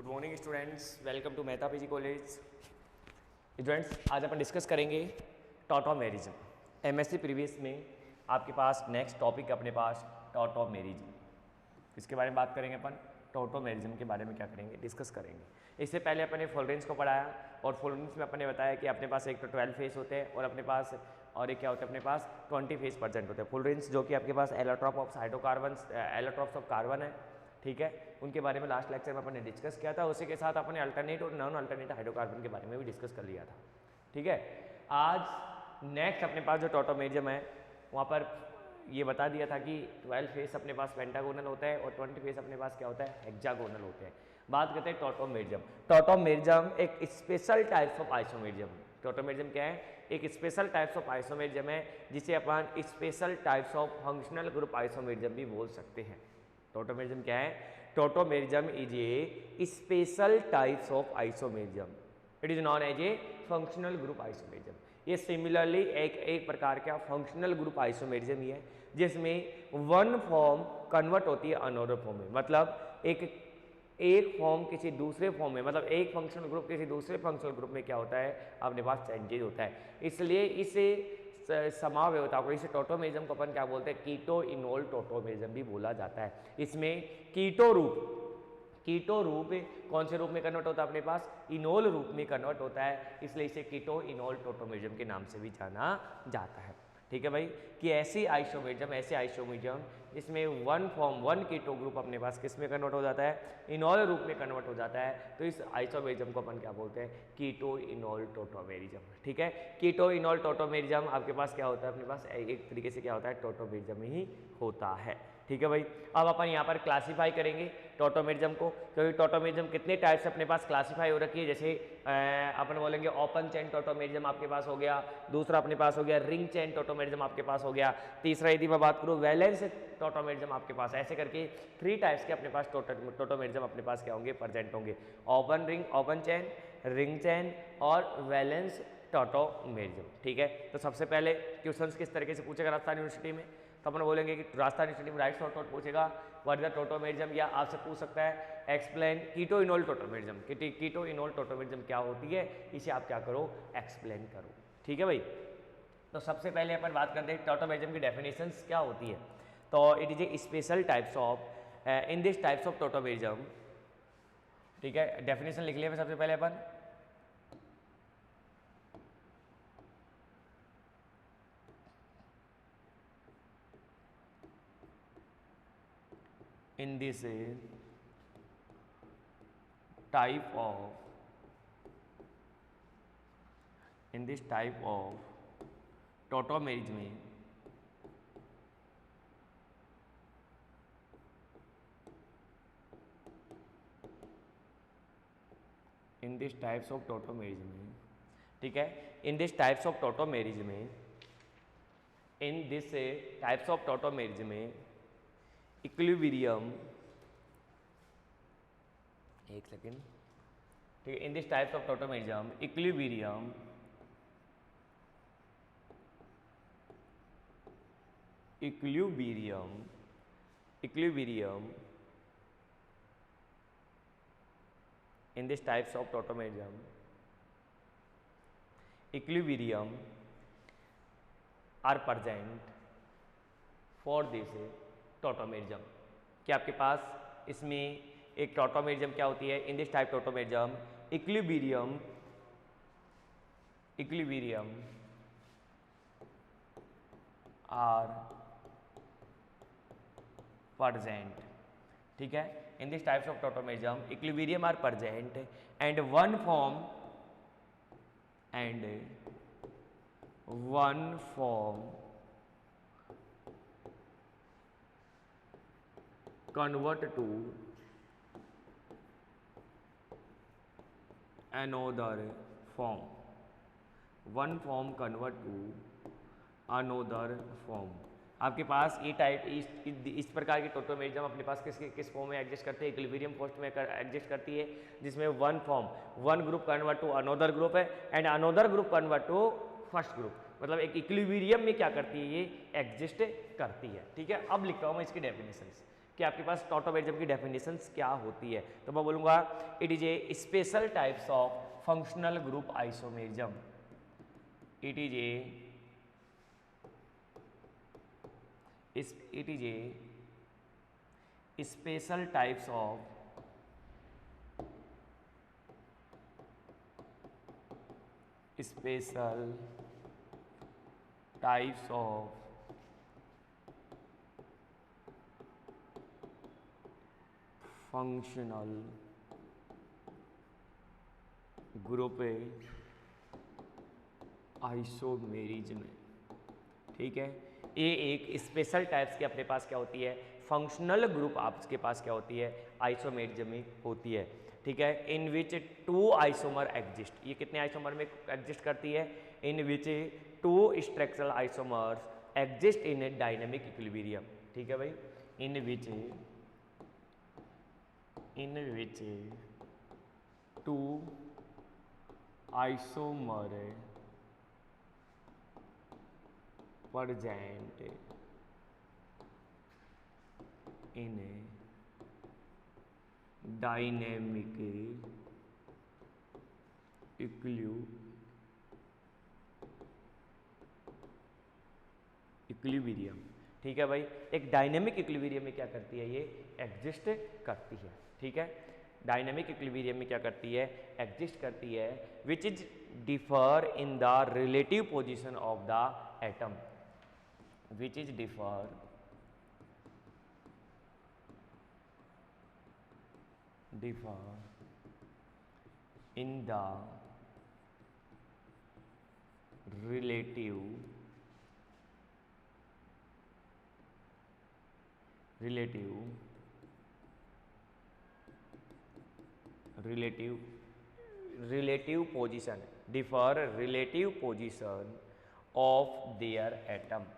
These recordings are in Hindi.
Good morning students, welcome to Mehta PG college. Students, आज अपन डिस्कस करेंगे टॉटोमेरिज्म। एमएससी प्रीवियस में आपके पास नेक्स्ट टॉपिक अपने पास टॉटोमेरिज्म। इसके बारे में बात करेंगे अपन। टॉटोमेरिज्म के बारे में क्या करेंगे, डिस्कस करेंगे। इससे पहले अपन ने फुलरेंज को पढ़ाया और फुलरेंज में अपन ने बताया कि अपने पास एक तो 12 फेस होते हैं और अपने पास और एक क्या होता है, अपने पास 20 फेस परसेंट होते हैं। फुलरेंज जो कि आपके पास allotrope of hydrocarbon allotropes of carbon है, ठीक है। उनके बारे में लास्ट लेक्चर में अपन ने डिस्कस किया था। उसी के साथ अपन ने अल्टरनेट और नॉन अल्टरनेट हाइड्रोकार्बन के बारे में भी डिस्कस कर लिया था, ठीक है। आज नेक्स्ट अपने पास जो टॉटोमेरिज्म है वहाँ पर ये बता दिया था कि 12 फेस अपने पास पेंटागोनल होता है और 20 फेस अपने पास क्या होता है, हेक्सागोनल होते हैं। बात करते हैं टॉटोमेरिज्म। टॉटोमेरिज्म एक special types of isomerism. Tautomerism क्या है? एक स्पेशल टाइप्स ऑफ आइसोमेरिज्म है जिसे अपन special types of functional group isomerism भी बोल सकते हैं। टॉटोमेरिज्म क्या है? Tautomerism is a special types of isomerism. It is known as a functional group isomerism. ये सिमिलरली एक प्रकार का फंक्शनल ग्रुप आइसोमेरिज्म ही है जिसमें वन फॉर्म कन्वर्ट होती है अनदर फॉर्म में। मतलब एक फॉर्म किसी दूसरे फॉर्म में, मतलब एक फंक्शनल ग्रुप किसी दूसरे फंक्शनल ग्रुप में क्या होता है, अपने पास चेंजेज होता है। इसलिए इसे समावयवता को, इसे टॉटोमेरिज्म को अपन क्या बोलते हैं, कीटो इनोल टॉटोमेरिज्म भी बोला जाता है। इसमें कीटो रूप कौन से रूप में कन्वर्ट होता है, अपने पास इनोल रूप में कन्वर्ट होता है, इसलिए इसे कीटो इनोल टॉटोमेरिज्म के नाम से भी जाना जाता है, ठीक है भाई। कि ऐसे आइसोमेरिज्म इसमें वन कीटो ग्रुप अपने पास किस में कन्वर्ट हो जाता है, इनोल रूप में कन्वर्ट हो जाता है। तो इस आइसोमेरिज्म को अपन क्या बोलते हैं, कीटो इनोल टॉटोमेरिज्म, ठीक है। कीटो इनोल टॉटोमेरिज्म आपके पास क्या होता है, अपने पास एक तरीके से क्या होता है, टॉटोमेरिज्म ही होता है, ठीक है भाई। अब अपन यहाँ पर क्लासीफाई करेंगे टॉटोमेरिज्म को, क्योंकि टॉटोमेरिज्म कितने टाइप से अपने पास क्लासीफाई हो रखी है। जैसे अपन बोलेंगे ओपन चेन टॉटोमेरिज्म आपके पास हो गया, दूसरा अपने पास हो गया रिंग चेन टॉटोमेरिज्म आपके पास हो गया, तीसरा यदि मैं बात करूँ वैलेंस टॉटोमेरिज्म आपके पास। ऐसे करके 3 टाइप्स के अपने पास टॉटोमेरिज्म अपने पास क्या होंगे, प्रेजेंट होंगे। Open ring, open chain, ring chain और वैलेंस टॉटोमेरिज्म, ठीक है। तो सबसे पहले क्वेश्चंस किस तरीके से पूछेगा राजस्थान यूनिवर्सिटी में, तो अपन बोलेंगे कि राजस्थान यूनिवर्सिटी में राइट शॉर्ट नोट पूछेगा व्हाट इज द टॉटोमेरिज्म, या आपसे पूछ सकता है explain keto enol tautomerism. Keto enol tautomerism क्या होती है, इसे आप क्या करो, एक्सप्लेन करो, ठीक है भाई। तो सबसे पहले अपन बात करते हैं टॉटोमेरिज्म की डेफिनेशंस क्या होती है। तो it is a special types of in this types of tautomerism, ठीक है। डेफिनेशन लिख लिया सबसे पहले अपन। In this type of tautomerism में in this types of tautomerism में, ठीक है। In this types of tautomerism में, in this types of tautomerism में इक्विलिब्रियम, एक सेकेंड, ठीक है। In this types of tautomerism equilibrium in this types of tautomerism equilibrium are present for this tautomerism. कि आपके पास इसमें एक टॉटोमेरिज्म क्या होती है, in this type tautomerism equilibrium are present, ठीक है। In this types of tautomerism equilibrium are present and one form convert to another form, one form convert to another form। आपके पास ये टाइप इस प्रकार की टॉटोमेरिज्म अपने पास किस फॉर्म में एग्जिस्ट करते हैं, इक्विलिब्रियम पोस्ट में एग्जिस्ट करती है, जिसमें one group convert to another group है and another group convert to first group. मतलब एक इक्विलिब्रियम में क्या करती है, ये एग्जिस्ट करती है, ठीक है। अब लिखता हूँ मैं इसकी डेफिनेशंस। कि आपके पास टॉटोमेरिज्म की डेफिनेशंस क्या होती है। तो मैं बोलूँगा it is a special types of functional group isomerism. It is a special types of functional group isomerism. ठीक है, ये एक स्पेशल टाइप्स की अपने पास क्या होती है, फंक्शनल ग्रुप आपके पास क्या होती है, आइसोमेरिज्म में होती है। ठीक है, इन विच 2 आइसोमर एग्जिस्ट। ये कितने आइसोमर में एग्जिस्ट करती है, इन विच 2 structural isomers exist in A dynamic equilibrium. ठीक है भाई, इन विच 2 isomer present in a dynamic equilibrium. ठीक है भाई, एक डायनेमिक इक्विलिब्रियम में क्या करती है, ये एग्जिस्ट करती है। ठीक है, डायनेमिक इक्विलिब्रियम में क्या करती है, एग्जिस्ट करती है, which is differ in the relative position of the atom, which is differ in the relative position, differ relative position of their atom।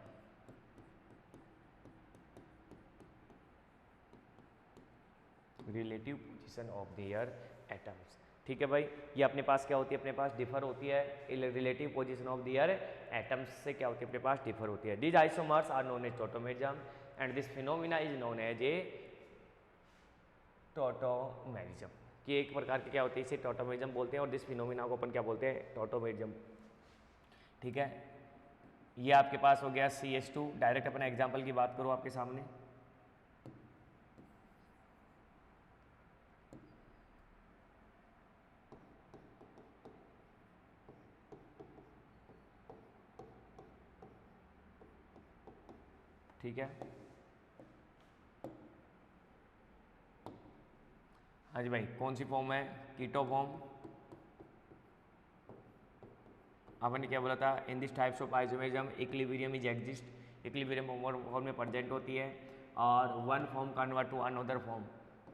Relative position of their atoms. ठीक है भाई, ये अपने पास क्या होती है, अपने पास डिफर होती है, relative position of their atoms से क्या होती है, अपने पास डिफर होती है। These isomers are known as tautomerism and this phenomena is known as a tautomerism. कि एक प्रकार की क्या होती है, इसे टॉटोमेरिज्म बोलते हैं और दिस फिनोमिना को अपन क्या बोलते हैं, टॉटोमेरिज्म। ठीक है, ये आपके पास हो गया CH2। डायरेक्ट अपना एग्जाम्पल की बात करो आपके सामने, ठीक है। हाँ जी भाई, कौन सी फॉर्म है, कीटो फॉर्म। अपन ने क्या बोला था, in this types of isomerism equilibrium is exist. Equilibrium form में प्रेजेंट होती है और one form convert to another form.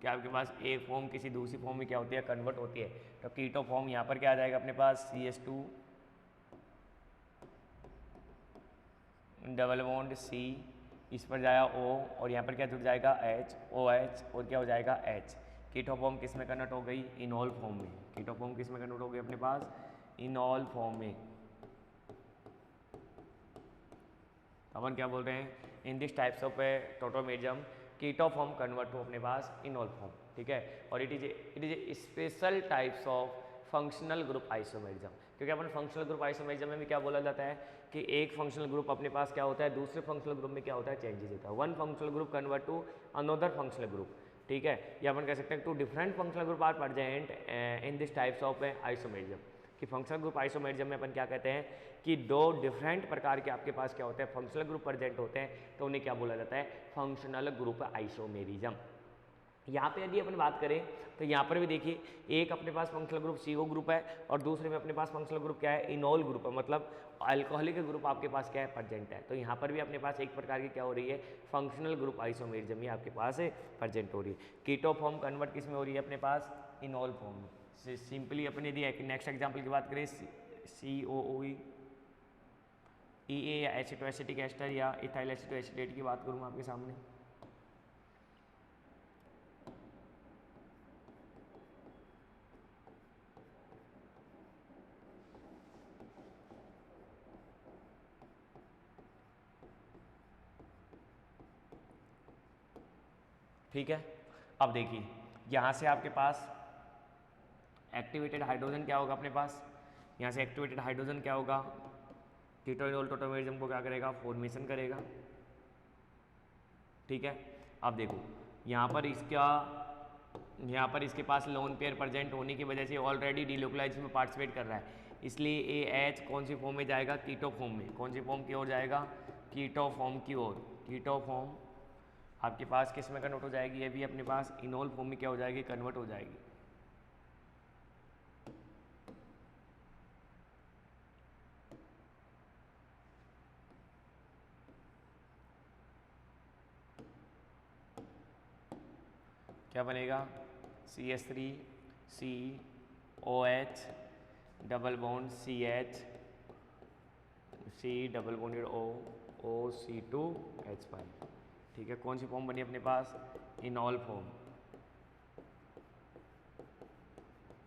क्या आपके पास एक फॉर्म किसी दूसरी फॉर्म में क्या होती है, कन्वर्ट होती है। तो कीटो फॉर्म यहाँ पर क्या आ जाएगा अपने पास, CH2 डबल बॉन्ड C, इस पर जाएगा O और यहाँ पर क्या जुड़ जाएगा H, OH और क्या हो जाएगा H। कीटो फॉर्म किस में कन्वर्ट हो गई, इनॉल फॉर्म में। कीटो फॉर्म किस में कन्वर्ट हो गई अपने पास, इनॉल फॉर्म में। अपन क्या बोल रहे हैं, in this types of tautomerism keto form convert to अपने पास इनॉल फॉर्म। ठीक है, और it is a special types of functional group isomerism. क्योंकि अपन फंक्शनल ग्रुप आइसोमेरिज्म में भी क्या बोला जाता है कि एक फंक्शनल ग्रुप अपने पास क्या होता है, दूसरे फंक्शनल ग्रुप में क्या होता है, चेंजेस होता है। One functional group convert to another functional group. ठीक है, या अपन कह सकते हैं two different functional group are present in this types of isomerism. कि फंक्शनल ग्रुप आइसोमेरिज्म में अपन क्या कहते हैं कि दो डिफरेंट प्रकार के आपके पास क्या होते हैं, फंक्शनल ग्रुप प्रेजेंट होते हैं, तो उन्हें क्या बोला जाता है, फंक्शनल ग्रुप आइसोमेरिज्म। यहाँ पे यदि अपन बात करें तो यहाँ पर भी देखिए, एक अपने पास फंक्शनल ग्रुप CO ग्रुप है और दूसरे में अपने पास फंक्शनल ग्रुप क्या है, इनॉल ग्रुप है, मतलब अल्कोहलिक ग्रुप आपके पास क्या है, प्रेजेंट है। तो यहाँ पर भी अपने पास एक प्रकार की क्या हो रही है, फंक्शनल ग्रुप आइसोमेरिज्म ही आपके पास प्रेजेंट हो रही है। कीटो फॉर्म कन्वर्ट किस में हो रही है, अपने पास इनॉल फॉर्म में। सिंपली अपन यदि नेक्स्ट एग्जाम्पल की बात करें, COOE या एसिटोएसिटिक एस्टर या इथाइल एसिटोएसिटेट की बात करूँ आपके सामने, ठीक है। अब देखिए यहाँ से आपके पास एक्टिवेटेड हाइड्रोजन क्या होगा अपने पास, यहाँ से एक्टिवेटेड हाइड्रोजन क्या होगा, कीटो इनोल टोटोमेरिज्म को क्या करेगा, फॉर्मेशन करेगा। ठीक है। अब देखो यहाँ पर इसके पास लोन पेयर प्रेजेंट होने की वजह से ऑलरेडी डीलोकलाइज में पार्टिसिपेट कर रहा है, इसलिए ए एच कौन सी फॉर्म में जाएगा, कीटो फॉर्म में। कौन सी फॉर्म की ओर जाएगा, कीटो फॉर्म की ओर। कीटो फॉर्म आपके पास किस में कन्वर्ट हो जाएगी, ये भी अपने पास इनोल फॉर्म में क्या हो जाएगी, कन्वर्ट हो जाएगी। क्या बनेगा, CH3 COH double bond CH C double bonded OC2H5। ठीक है। कौन सी फॉर्म बनी अपने पास, इनॉल फॉर्म।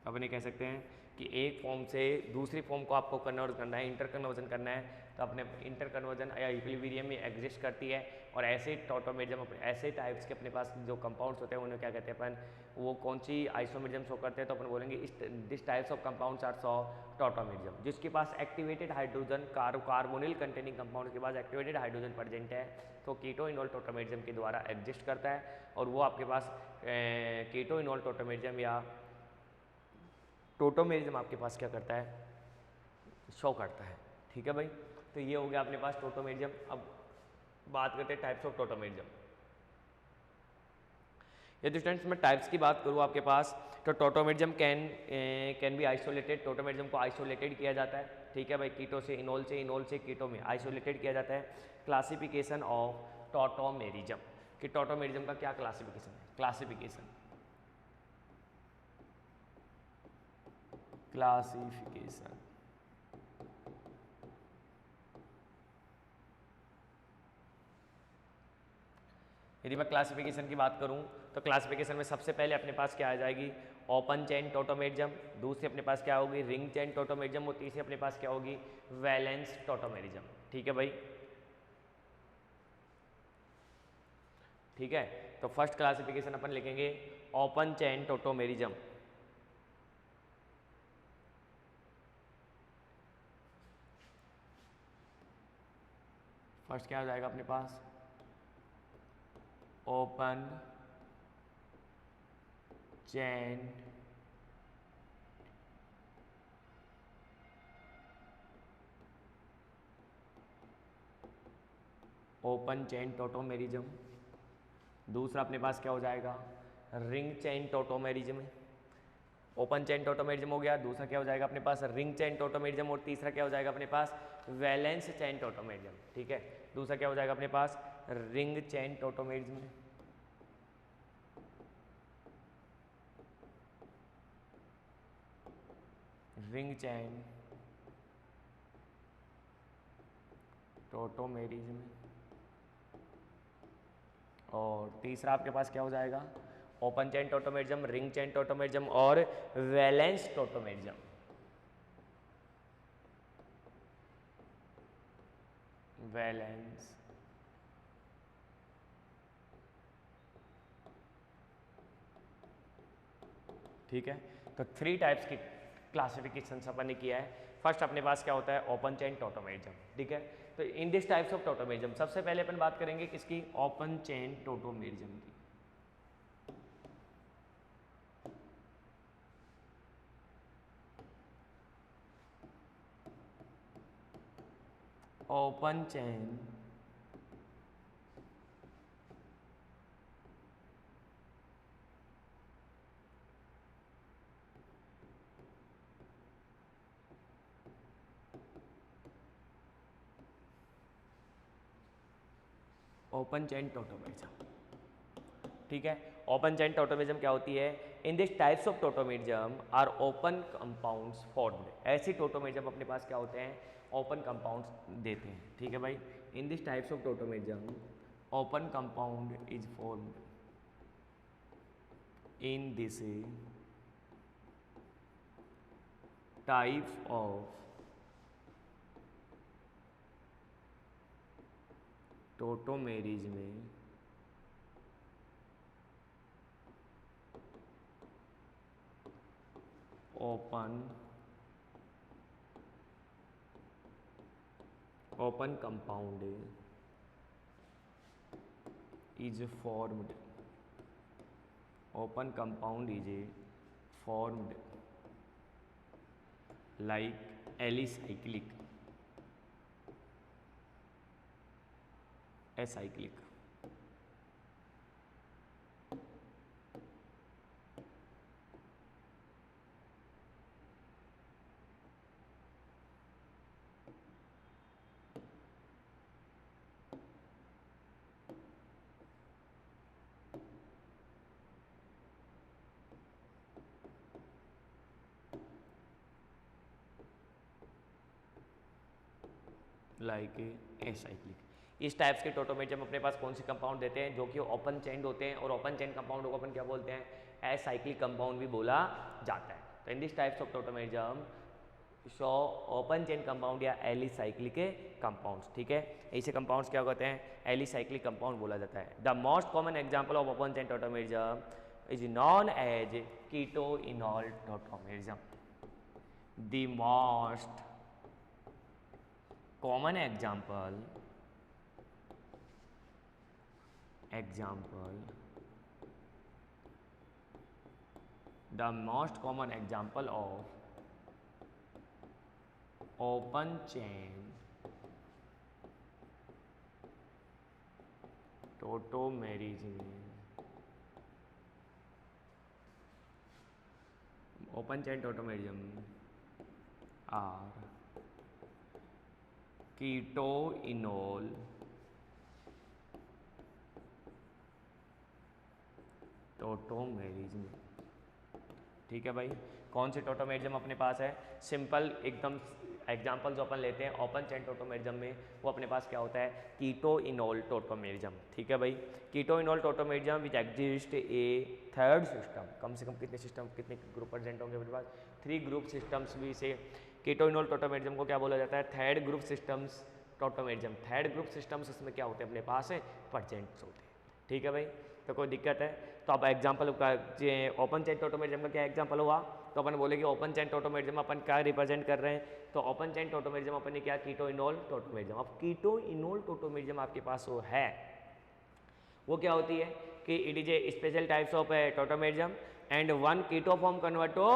अब इन्हें कह सकते हैं कि एक फॉर्म से दूसरी फॉर्म को आपको कन्वर्ट करना है, इंटर कन्वर्जन करना है, तो अपने इंटर कन्वर्जन या इक्विलिब्रियम में एग्जिस्ट करती है। और ऐसे टॉटोमेरिज्म ऐसे टाइप्स के अपने पास जो कंपाउंड्स होते हैं उन्हें क्या कहते हैं अपन, वो कौन सी आइसोमेरिज्म शो करते हैं, तो अपन बोलेंगे this types of compounds are show tautomerism. जिसके पास activated hydrogen carbonyl containing compound के पास एक्टिवेटेड हाइड्रोजन प्रेजेंट है तो कीटो इनोल टोटोमेरिज्म के द्वारा एग्जिस्ट करता है, और वो आपके पास कीटो इनोल टोटोमेरिज्म या टोटोमेरिज्म आपके पास क्या करता है, शो करता है। ठीक है भाई, तो ये हो गया अपने पास टोटोमेरिज्म। अब बात करते हैं टाइप्स ऑफ टोटोमेरिज्म। यदि स्टूडेंट्स मैं टाइप्स की बात करूँ आपके पास, तो tautomerism can be isolated. Tautomerism को आइसोलेटेड किया जाता है। ठीक है भाई, कीटो से इनोल से कीटो में आइसोलेटेड किया जाता है। क्लासिफिकेशन ऑफ टोटोमेरिज्म, कि टोटोमेरिज्म का क्या क्लासिफिकेशन है, क्लासिफिकेशन यदि मैं क्लासिफिकेशन की बात करूं तो क्लासिफिकेशन में सबसे पहले अपने पास क्या आ जाएगी, ओपन चेन टोटोमेरिज्म। दूसरी अपने पास क्या होगी, रिंग चेन टोटोमेरिज्म। और तीसरी अपने पास क्या होगी, वैलेंस टोटोमेरिज्म। ठीक है भाई, ठीक है। तो फर्स्ट क्लासिफिकेशन अपन लिखेंगे ओपन चेन टोटोमेरिज्म। फर्स्ट क्या हो जाएगा अपने पास, ओपन चेन टोटोमेरिज्म। दूसरा अपने पास क्या हो जाएगा, ring chain tautomerism. Open chain tautomerism हो गया, दूसरा क्या हो जाएगा अपने पास, रिंग चेन टोटोमेरिज्म। और तीसरा क्या हो जाएगा अपने पास, वैलेंस चेन टोटोमेरिज्म। ठीक है, दूसरा क्या हो जाएगा अपने पास, ring chain tautomerism. Ring chain tautomerism. और तीसरा आपके पास क्या हो जाएगा, open chain tautomerism, ring chain tautomerism और वैलेंस टोटोमेरिज्म। वैलेंस ठीक है। तो 3 टाइप्स की क्लासिफिकेशन अपन ने किया है। फर्स्ट अपने पास क्या होता है, ओपन चेन टोटोमेरिज्म। ठीक है, तो in this types of tautomerism सबसे पहले अपन बात करेंगे किसकी, ओपन चेन टोटोमेरिज्म की। Open chain open chain tautomerism. ठीक है, ओपन चेन टोटोमेरिज्म क्या होती है, in this types of tautomerism are open compounds formed. ऐसी टोटोमेरिज्म अपने पास क्या होते हैं, ओपन कंपाउंड्स देते हैं। ठीक है भाई, इन this types of tautomerism open compound is formed in this types of tautomerism open compound is formed like alicyclic acyclic. Like acyclic. इस टाइप्स के टोटोमेरिज्म अपने पास कौन से कंपाउंड देते हैं जो कि ओपन चेन्ड होते हैं, और ओपन चेन कंपाउंड को अपन क्या बोलते हैं, एसाइक्लिक कंपाउंड भी बोला जाता है. तो in this types of tautomerism show open chain compound या एलिसाइक्लिक कंपाउंड्स. ठीक है, ऐसे कंपाउंड्स क्या होते हैं, एलिसाइक्लिक कंपाउंड बोला जाता है. The most common example of open chain tautomerism is known as keto enol tautomerism. The most common example the most common example of open chain tautomerism are keto enol tautomerism. ठीक है भाई, कौन से टोटोमेरिज्म अपने पास है, सिंपल एकदम एग्जांपल जो अपन लेते हैं ओपन चेन टोटोमेरिज्म में, वो अपने पास क्या होता है, कीटो इनोल टोटोमेरिज्म. ठीक है भाई, keto enol tautomerism which exist a third system. कम से कम कितने सिस्टम, कितने ग्रुप प्रेजेंट होंगे अपने पास, 3 ग्रुप सिस्टम्स भी से कीटो इनोल टोटोमेरिज्म को क्या बोला जाता है, third group systems tautomerism. Third group systems उसमें क्या होते हैं अपने पास है, प्रेजेंट्स होते हैं. ठीक है भाई, तो कोई दिक्कत है. तो अब एग्जांपल का ओपन चेन टोटोमेरिज्म का क्या एग्जांपल हुआ, तो अपन बोले कि ओपन चेन टोटोमेरिज्म अपन क्या रिप्रेजेंट कर रहे हैं, तो ओपन चेन टोटोमेरिज्म अपन ने क्या, कीटो इनोल टोटोमेरिज्म. अब कीटो इनोल टोटोमेरिज्म आपके पास वो है, वो क्या होती है कि it is a special types of tautomerism and one keto form convert to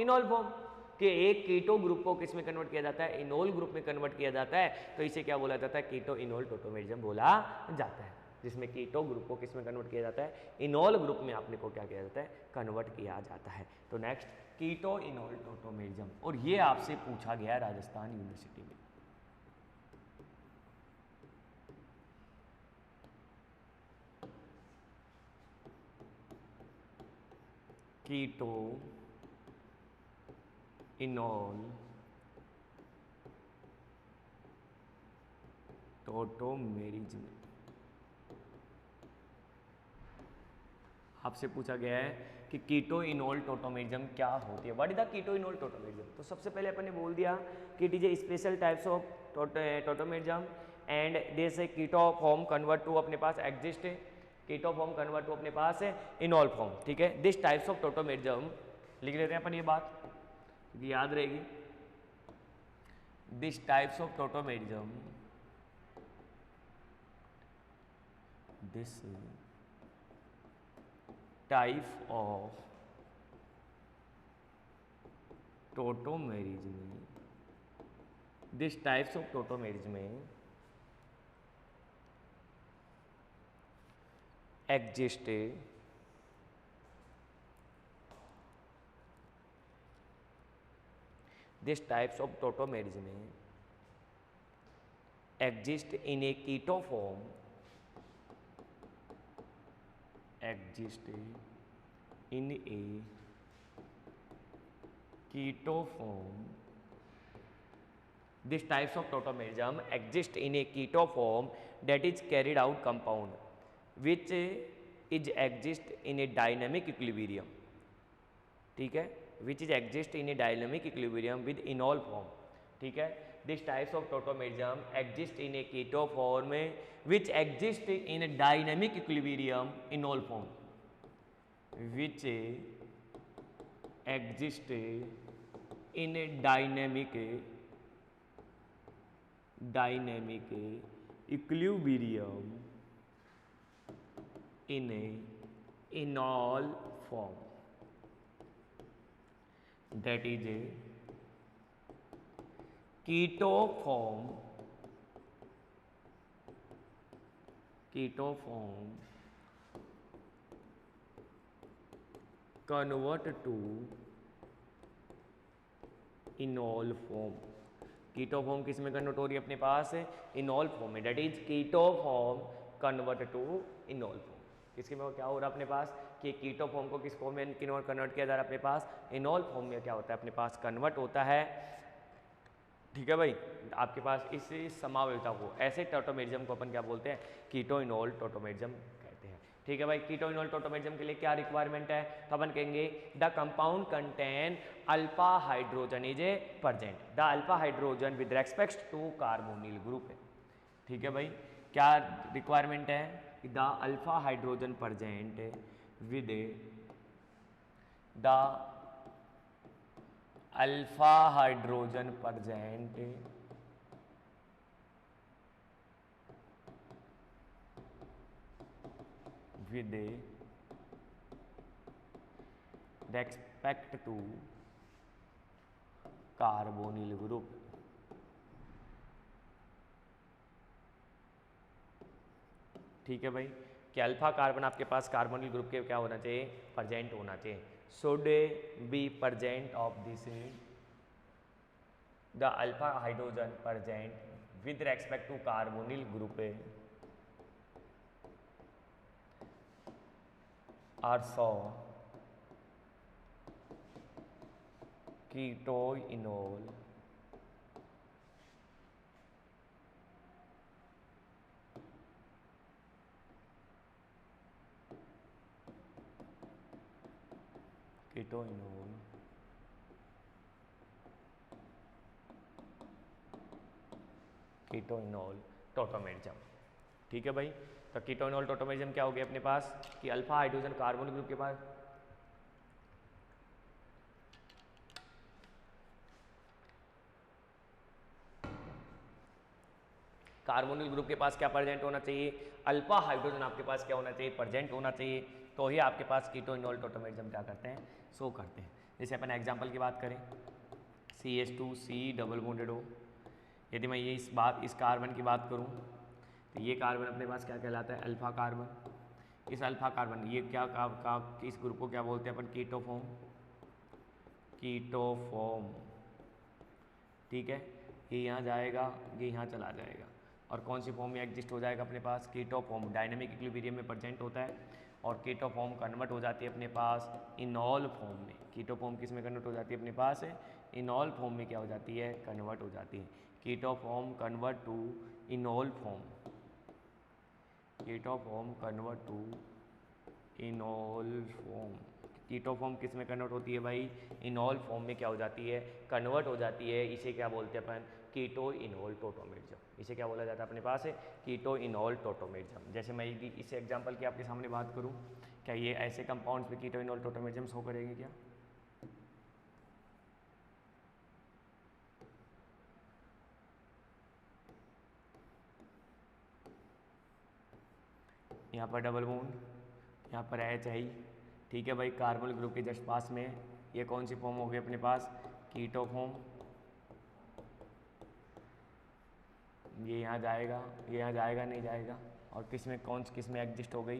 enol form. कि एक कीटो ग्रुप को किस में कन्वर्ट किया जाता है, इनोल ग्रुप में कन्वर्ट किया जाता है, तो इसे क्या बोला जाता है, कीटो इनोल टोटोमेरिज्म बोला जाता है. जिसमें कीटो ग्रुप को किस में कन्वर्ट किया जाता है, इनोल ग्रुप में आपने को क्या किया जाता है, कन्वर्ट किया जाता है. तो नेक्स्ट कीटो इनोल टोटोमेरिज्म, और ये आपसे पूछा गया राजस्थान यूनिवर्सिटी में. कीटो इनोल टोटोमेरिज्म आपसे पूछा गया है कि कीटो इनोल टोटोमेरिज्म क्या होती है, what is the keto enol tautomerism. तो सबसे पहले अपन ने बोल दिया कि it is a special types of tautomerism and this keto form convert to अपने पास एग्जिस्ट है, कीटो फॉर्म कन्वर्ट टू अपने पास है इनोल फॉर्म. ठीक है, दिस टाइप्स ऑफ टोटोमेरिज्म लिख लेते हैं अपन ये बात, क्योंकि याद रहेगी. This types of tautomerism, this type of tautomerism, this types of tautomerism exist these types of tautomerism exist in a keto form, exist in a keto form. These types of tautomerism exist in a keto form that is carried out compound which is exist in a dynamic equilibrium. ठीक है, which is exist in a dynamic equilibrium with enol form. ठीक है, these types of tautomerism exist in a keto form which exist in a dynamic equilibrium enol form, which exist in a dynamic equilibrium in a enol form, that is a keto form convert to enol form. Keto form किस में कन्वर्ट हो रही है अपने पास? इनॉल फॉर्म में, that is keto form convert to enol form. किसके में क्या हो रहा है अपने पास कि कीटो फॉर्म को किस फॉर्म में कन्वर्ट किया जा रहा है अपने पास? इनॉल फॉर्म में क्या होता है अपने पास? कन्वर्ट होता है। ठीक है भाई, आपके पास इस समावयवता को, ऐसे टोटोमेरिज्म को अपन क्या बोलते हैं? कीटो इनॉल टोटोमेरिज्म कहते हैं। ठीक है भाई, कीटो इनॉल टोटोमेरिज्म के लिए क्या रिक्वायरमेंट है? तो अपन कहेंगे the compound contain alpha hydrogen is a present, the alpha hydrogen with respect to carbonyl group है। ठीक है भाई, क्या रिक्वायरमेंट है? The alpha hydrogen present with the alpha hydrogen present with respect to carbonyl group. ठीक है भाई, कि अल्फा कार्बन आपके पास कार्बोनिल ग्रुप के क्या होना चाहिए? प्रेजेंट होना चाहिए। Should be present of this the alpha hydrogen present with respect to carbonyl group are so keto enol कीटोइनोल tautomerism. ठीक है भाई, तो कीटोइनोल टोटोमेरिज्म क्या हो गया अपने पास कि अल्फा हाइड्रोजन कार्बोनिल ग्रुप के पास कार्बोनिल ग्रुप के पास क्या प्रेजेंट होना चाहिए? अल्फा हाइड्रोजन आपके पास क्या होना चाहिए? प्रेजेंट होना चाहिए। तो ही आपके पास कीटोइनोल टोटोमेरिज्म क्या करते हैं? शो करते हैं। जैसे अपन एग्जांपल की बात करें, CH2C डबल बॉन्डेड हो, यदि मैं ये इस कार्बन की बात करूं तो ये कार्बन अपने पास क्या कहलाता है? Alpha carbon. इस अल्फा कार्बन ये क्या इस ग्रुप को क्या बोलते हैं अपन? कीटोफॉर्म। ठीक है, ये यहाँ जाएगा, ये यहाँ चला जाएगा, और कौन सी फॉर्म में एग्जिस्ट हो जाएगा अपने पास? कीटोफॉर्म। डायनेमिक इक्विलिब्रियम में प्रेजेंट होता है, और कीटोफॉर्म कन्वर्ट हो जाती है अपने पास इनॉल फॉर्म में। कीटोफॉर्म किस में कन्वर्ट हो जाती है अपने पास? इनॉल फॉर्म में क्या हो जाती है? कन्वर्ट हो जाती है। Keto form convert to enol form, keto form convert to enol form. Keto form किस में कन्वर्ट होती है भाई? इनॉल फॉर्म में क्या हो जाती है? कन्वर्ट हो जाती है। इसे क्या बोलते हैं अपन? कीटो इनॉल टोटोमेरिज्म। इसे क्या बोला जाता है अपने पास? कीटो इनॉल टोटोमेरिज्म। जैसे मैं इस एग्जांपल की आपके सामने बात करूं, क्या ये ऐसे कंपाउंड्स में कीटो इनॉल टोटोमेरिज्म शो करेंगे क्या? यहाँ पर डबल बॉन्ड, यहाँ पर HI। ठीक है भाई, कार्बोनिल ग्रुप के जस्ट पास में ये कौन सी फॉर्म हो गई अपने पास? Keto form. ये यहाँ जाएगा, ये यहाँ जाएगा नहीं जाएगा, और किस में एग्जिस्ट हो गई?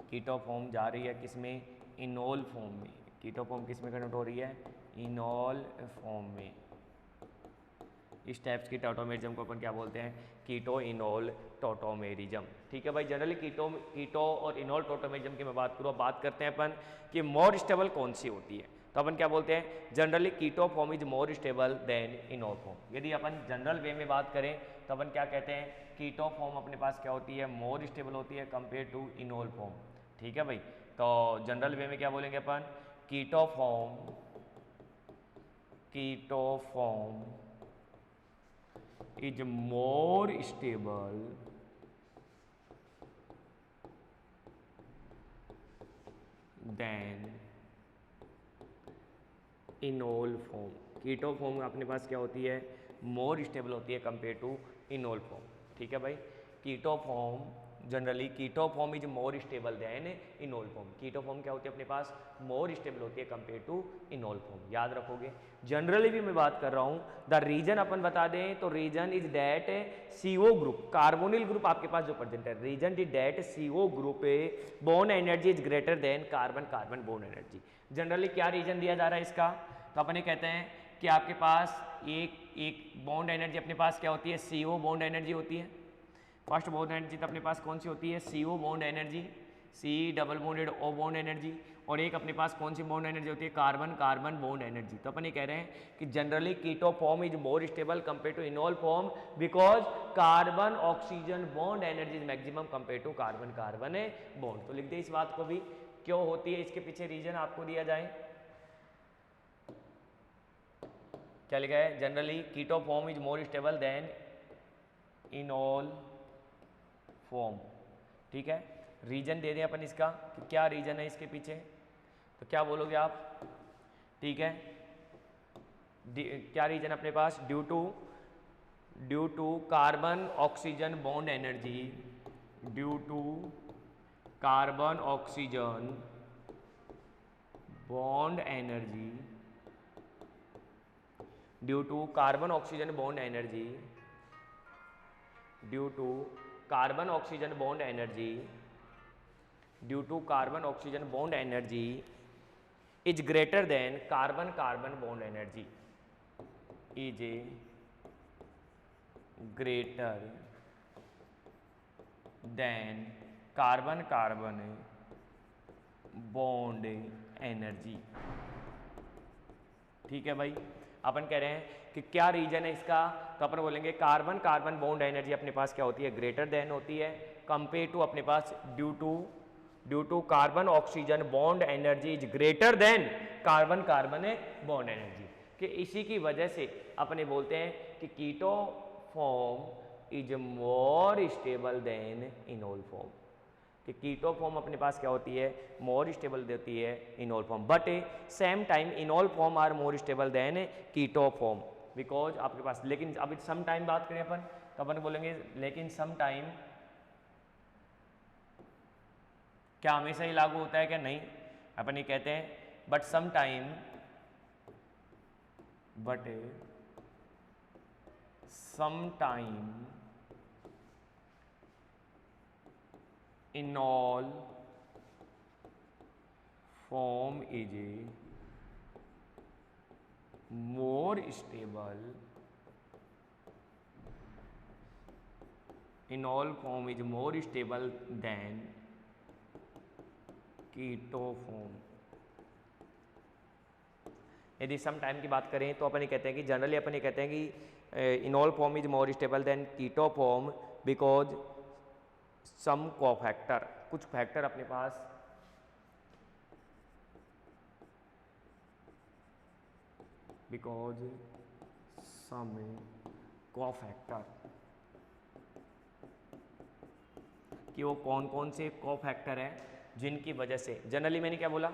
कीटो फॉर्म जा रही है किस में? इनॉल फॉर्म में। कीटो फॉर्म किस में कन्वर्ट हो रही है? इनॉल फॉर्म में। इस टाइप्स की टोटोमेरिज्म को अपन क्या बोलते हैं? कीटो इनॉल टोटोमेरिज्म। ठीक है भाई, जनरली कीटो और इनॉल टोटोमेरिज्म की मैं बात करूँ, अब बात करते हैं अपन कि मोर स्टेबल कौन सी होती है। तो अपन क्या बोलते हैं? Generally keto form is more stable than enol form. यदि अपन जनरल वे में बात करें तो अपन क्या कहते हैं? कीटो फॉर्म अपने पास क्या होती है? मोर स्टेबल होती है कंपेयर टू इनॉल फॉर्म। ठीक है भाई, तो जनरल वे में क्या बोलेंगे अपन? Keto form is more stable than enol form। Keto form अपने पास क्या होती है, मोर स्टेबल होती है कंपेयर टू इनोल फॉर्म। ठीक है भाई, keto form generally keto form is more stable than enol form. Keto form क्या होती है अपने पास, मोर स्टेबल होती है कंपेयर टू इनोल फॉर्म, याद रखोगे। जनरली भी मैं बात कर रहा हूँ, द रीजन अपन बता दें तो reason is that CO group, carbonyl group आपके पास जो प्रेजेंट है, reason is that CO group bond energy is greater than carbon carbon bond energy. Generally क्या रीजन दिया जा रहा है इसका, तो अपन ये कहते हैं कि आपके पास एक बॉन्ड एनर्जी अपने पास क्या होती है, CO बॉन्ड एनर्जी होती है। फर्स्ट बॉन्ड एनर्जी तो अपने पास कौन सी होती है, CO bond energy, C double bonded O bond energy, और एक अपने पास कौन सी बॉन्ड एनर्जी होती है, कार्बन कार्बन बॉन्ड एनर्जी। तो अपन ये कह रहे हैं कि generally keto form is more stable compare to enol form because carbon oxygen bond energy is maximum compare to carbon carbon bond. तो लिख दे इस बात को भी, क्यों होती है, इसके पीछे रीजन आपको दिया जाए, क्या लिखा है, generally keto form is more stable than enol form. ठीक है, रीजन दे दें अपन इसका कि क्या रीजन है इसके पीछे, तो क्या बोलोगे आप, ठीक है, क्या रीजन अपने पास, due to carbon oxygen bond energy, due to carbon oxygen bond energy, due to carbon oxygen bond energy, due to carbon oxygen bond energy, due to carbon oxygen bond energy is greater than carbon carbon bond energy, is a greater than carbon carbon bond energy. ठीक है भाई, अपन कह रहे हैं कि क्या रीजन है इसका, तो अपन बोलेंगे कार्बन कार्बन बॉन्ड एनर्जी अपने पास क्या होती है, ग्रेटर देन होती है कंपेयर टू अपने पास due to carbon oxygen bond energy is greater than carbon carbon bond energy, कि इसी की वजह से अपने बोलते हैं कि keto form is more stable than enol form, कि कीटो फॉर्म अपने पास क्या होती है, मोर स्टेबल देती है enol form, but same time enol form are more stable than keto form because आपके पास, लेकिन अभी सम टाइम बात करें अपन तो अपन बोलेंगे लेकिन सम टाइम क्या हमेशा ही लागू होता है क्या, नहीं, अपन ये कहते हैं but some time enol form is a more stable, enol form is more stable than keto form. यदि सम टाइम की बात करें तो अपन ये कहते हैं कि जनरली अपन ये कहते हैं कि enol form is more stable than keto form because some cofactor, कुछ फैक्टर अपने पास बिकॉज सम कोफैक्टर, कि वो कौन कौन से कोफैक्टर हैं जिनकी वजह से, जनरली मैंने क्या बोला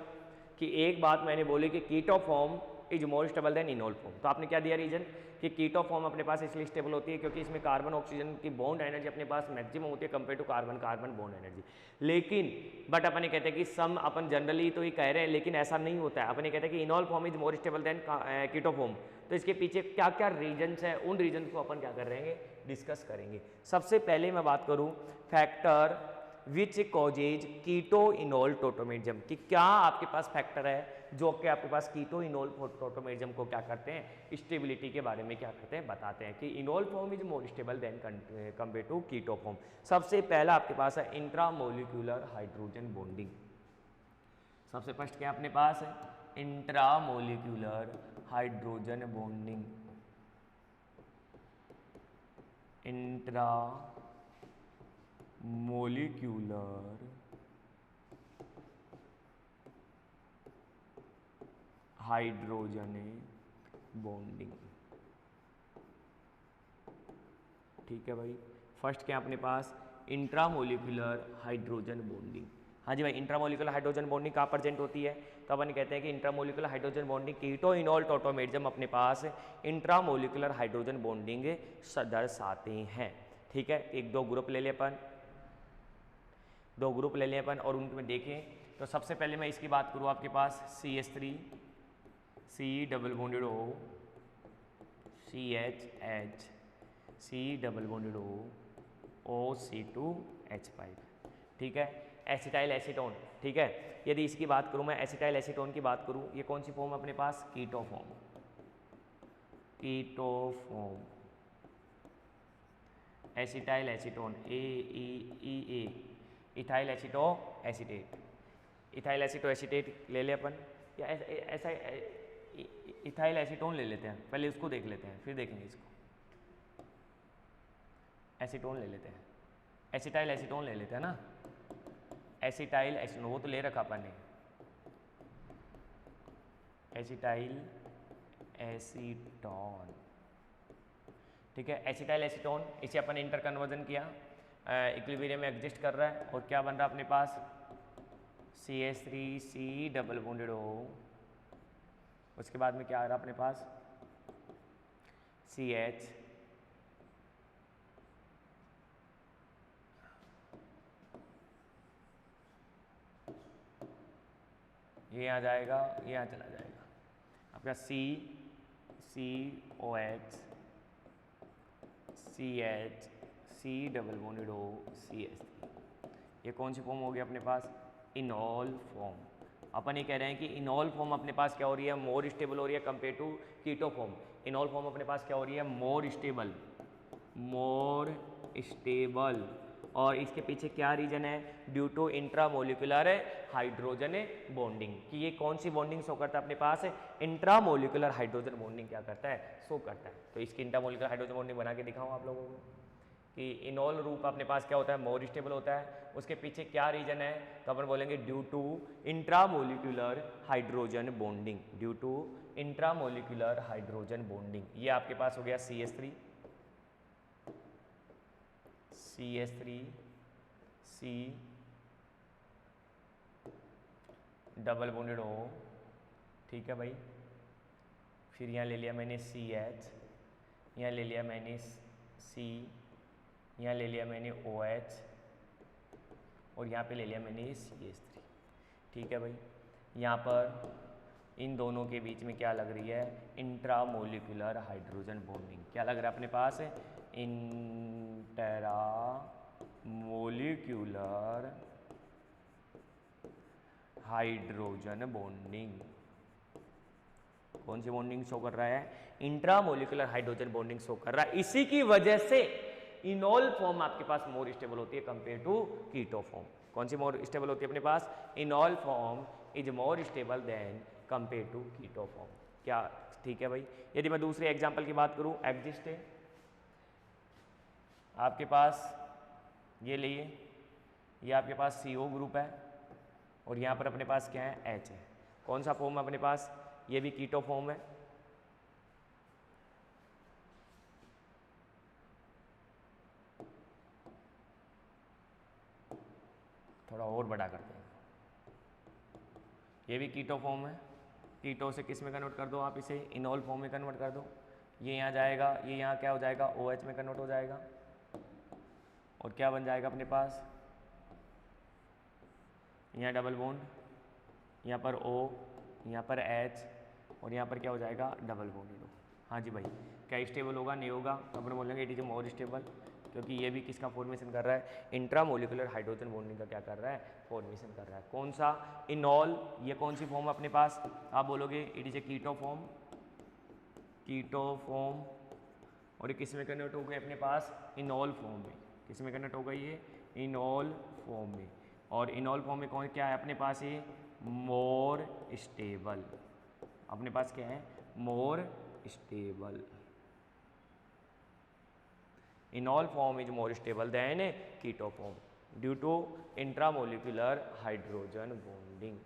कि एक बात मैंने बोली कि keto form is more stable than enol form, तो आपने क्या दिया रीजन कि कीटो फॉर्म अपने पास इसलिए स्टेबल होती है क्योंकि इसमें कार्बन ऑक्सीजन की बॉन्ड एनर्जी अपने पास मैक्सिमम होती है compare to carbon carbon bond energy. लेकिन बट अपन ये कहते हैं कि सम, अपन जनरली तो ये कह रहे हैं लेकिन ऐसा नहीं होता है, अपन ये कहते हैं कि enol form is more stable than keto form. तो इसके पीछे क्या क्या रीजन्स हैं, उन रीजन्स को अपन क्या कर रहे हैं, डिस्कस करेंगे। सबसे पहले मैं बात करूँ factor which causes keto enol tautomerism, कि क्या आपके पास फैक्टर है जो कि आपके पास कीटो इनोल टोटोमेरिज्म को क्या करते हैं, स्टेबिलिटी के बारे में क्या करते हैं, बताते हैं कि enol form is more stable than compare to keto form. सबसे पहला आपके पास है इंट्रामोलिक्यूलर हाइड्रोजन बॉन्डिंग। सबसे फर्स्ट क्या अपने पास है, intramolecular hydrogen bonding, intramolecular hydrogen bonding. ठीक है भाई, फर्स्ट क्या अपने पास इंट्रामोलिक्यूलर हाइड्रोजन बॉन्डिंग, हाँ जी भाई, इंट्रामोलिकुलर हाइड्रोजन बॉन्डिंग कहाँ प्रेजेंट होती है? तो अपन कहते हैं कि इंट्रामोलिकुलर हाइड्रोजन बॉन्डिंग कीटो इनॉल टॉटोमेरिज्म अपने पास इंट्रामोलिकुलर हाइड्रोजन बॉन्डिंग दर्शाते हैं। ठीक है, एक दो ग्रुप ले लिए अपन, दो ग्रुप ले लिए अपन और उनमें देखें तो सबसे पहले मैं इसकी बात करूँ, आपके पास CH3 C double bonded O CHH C double bonded O OC2H5। ठीक है, एसिटाइल एसीटोन। ठीक है, यदि इसकी बात करूँ मैं, एसिटाइल एसीटोन की बात करूँ, ये कौन सी फॉर्म अपने पास? Keto form, keto form. Acetyl acetone AEE, ethyl aceto acetate, ethyl aceto acetate ले ले अपन, या ऐसा इथाइल एसीटोन ले लेते हैं, पहले उसको देख लेते हैं फिर देखेंगे इसको। एसीटोन ले लेते हैं, एसिटाइल एसीटोन ले लेते हैं ना, एसिटाइल एसीटोन वो तो ले रखा अपन ने, एसिटाइल एसीटोन। ठीक है, एसिटाइल एसीटोन, इसे अपन इंटर कन्वर्जन किया, इक्विलिब्रियम में एग्जिस्ट कर रहा है और क्या बन रहा है अपने पास? CH3C डबल बॉन्डेड O, उसके बाद में क्या आ रहा है अपने पास? CH, ये यहाँ जाएगा, ये यहाँ चला जाएगा, आपका COH CH C double bonded O CH3। ये कौन सी फॉर्म हो गई अपने पास? Enol form. अपन ये कह रहे हैं कि इनॉल फॉर्म अपने पास क्या हो रही है? मोर स्टेबल हो रही है compare to keto form. Enol form अपने पास क्या हो रही है? More stable, more stable. और इसके पीछे क्या रीजन है? Due to intramolecular hydrogen bonding. कि ये कौन सी बॉन्डिंग शो करता है अपने पास? इंट्रामोलिकुलर हाइड्रोजन बॉन्डिंग क्या करता है? शो करता है। तो इसकी इंट्रामोलिकुलर हाइड्रोजन बॉन्डिंग बना के दिखाऊं आप लोगों को कि इनॉल रूप अपने पास क्या होता है? मोर स्टेबल होता है। उसके पीछे क्या रीजन है? तो अपन बोलेंगे due to intramolecular hydrogen bonding, due to intramolecular hydrogen bonding. ये आपके पास हो गया CH3 C double bonded O। ठीक है भाई, फिर यहाँ ले लिया मैंने CH, यहाँ ले लिया मैंने C, यहाँ ले लिया मैंने OH और यहाँ पे ले लिया मैंने CH3। ठीक है भाई, यहाँ पर इन दोनों के बीच में क्या लग रही है? Intramolecular hydrogen bonding. क्या लग रहा है अपने पास? Intramolecular hydrogen bonding. कौन सी बॉन्डिंग शो कर रहा है? इंट्रामोलिकुलर हाइड्रोजन बॉन्डिंग शो कर रहा है। इसी की वजह से इनॉल फॉर्म आपके पास मोर स्टेबल होती है कंपेयर टू कीटो फॉर्म। कौन सी मोर स्टेबल होती है अपने पास? Enol form is more stable than compare to keto form. क्या ठीक है भाई? यदि मैं दूसरे एग्जांपल की बात करूं, एग्जिस्ट है आपके पास, ये लिए, ये आपके पास CO ग्रुप है और यहाँ पर अपने पास क्या है? H है। कौन सा फॉर्म है अपने पास? ये भी कीटो फॉर्म है। थोड़ा और बड़ा करते हैं, ये भी कीटो फॉर्म है। कीटो से किस में कन्वर्ट कर दो आप इसे? इनॉल फॉर्म में कन्वर्ट कर दो। ये यहाँ जाएगा, ये यहाँ क्या हो जाएगा? OH में कन्वर्ट हो जाएगा और क्या बन जाएगा अपने पास? यहाँ डबल बॉन्ड, यहाँ पर O, यहाँ पर H और यहाँ पर क्या हो जाएगा? Double bond. हाँ जी भाई, क्या स्टेबल होगा? नहीं होगा। तो अपन बोलेंगे इट इज मोर स्टेबल, क्योंकि ये भी किसका फॉर्मेशन कर रहा है? इंट्रामोलिकुलर हाइड्रोजन बॉन्डिंग का क्या कर रहा है? फॉर्मेशन कर रहा है। कौन सा? इनॉल। ये कौन सी फॉर्म अपने पास? आप बोलोगे it is a keto form, keto form. और ये किस में कन्वर्ट हो गए अपने पास? इनॉल फॉर्म में। किस में कन्वर्ट हो गई? ये इनॉल फॉर्म में। और इनॉल फॉर्म में कौन क्या है अपने पास? ये मोर स्टेबल। अपने पास क्या है? More stable. Enol form is more stable than keto form due to intramolecular hydrogen bonding.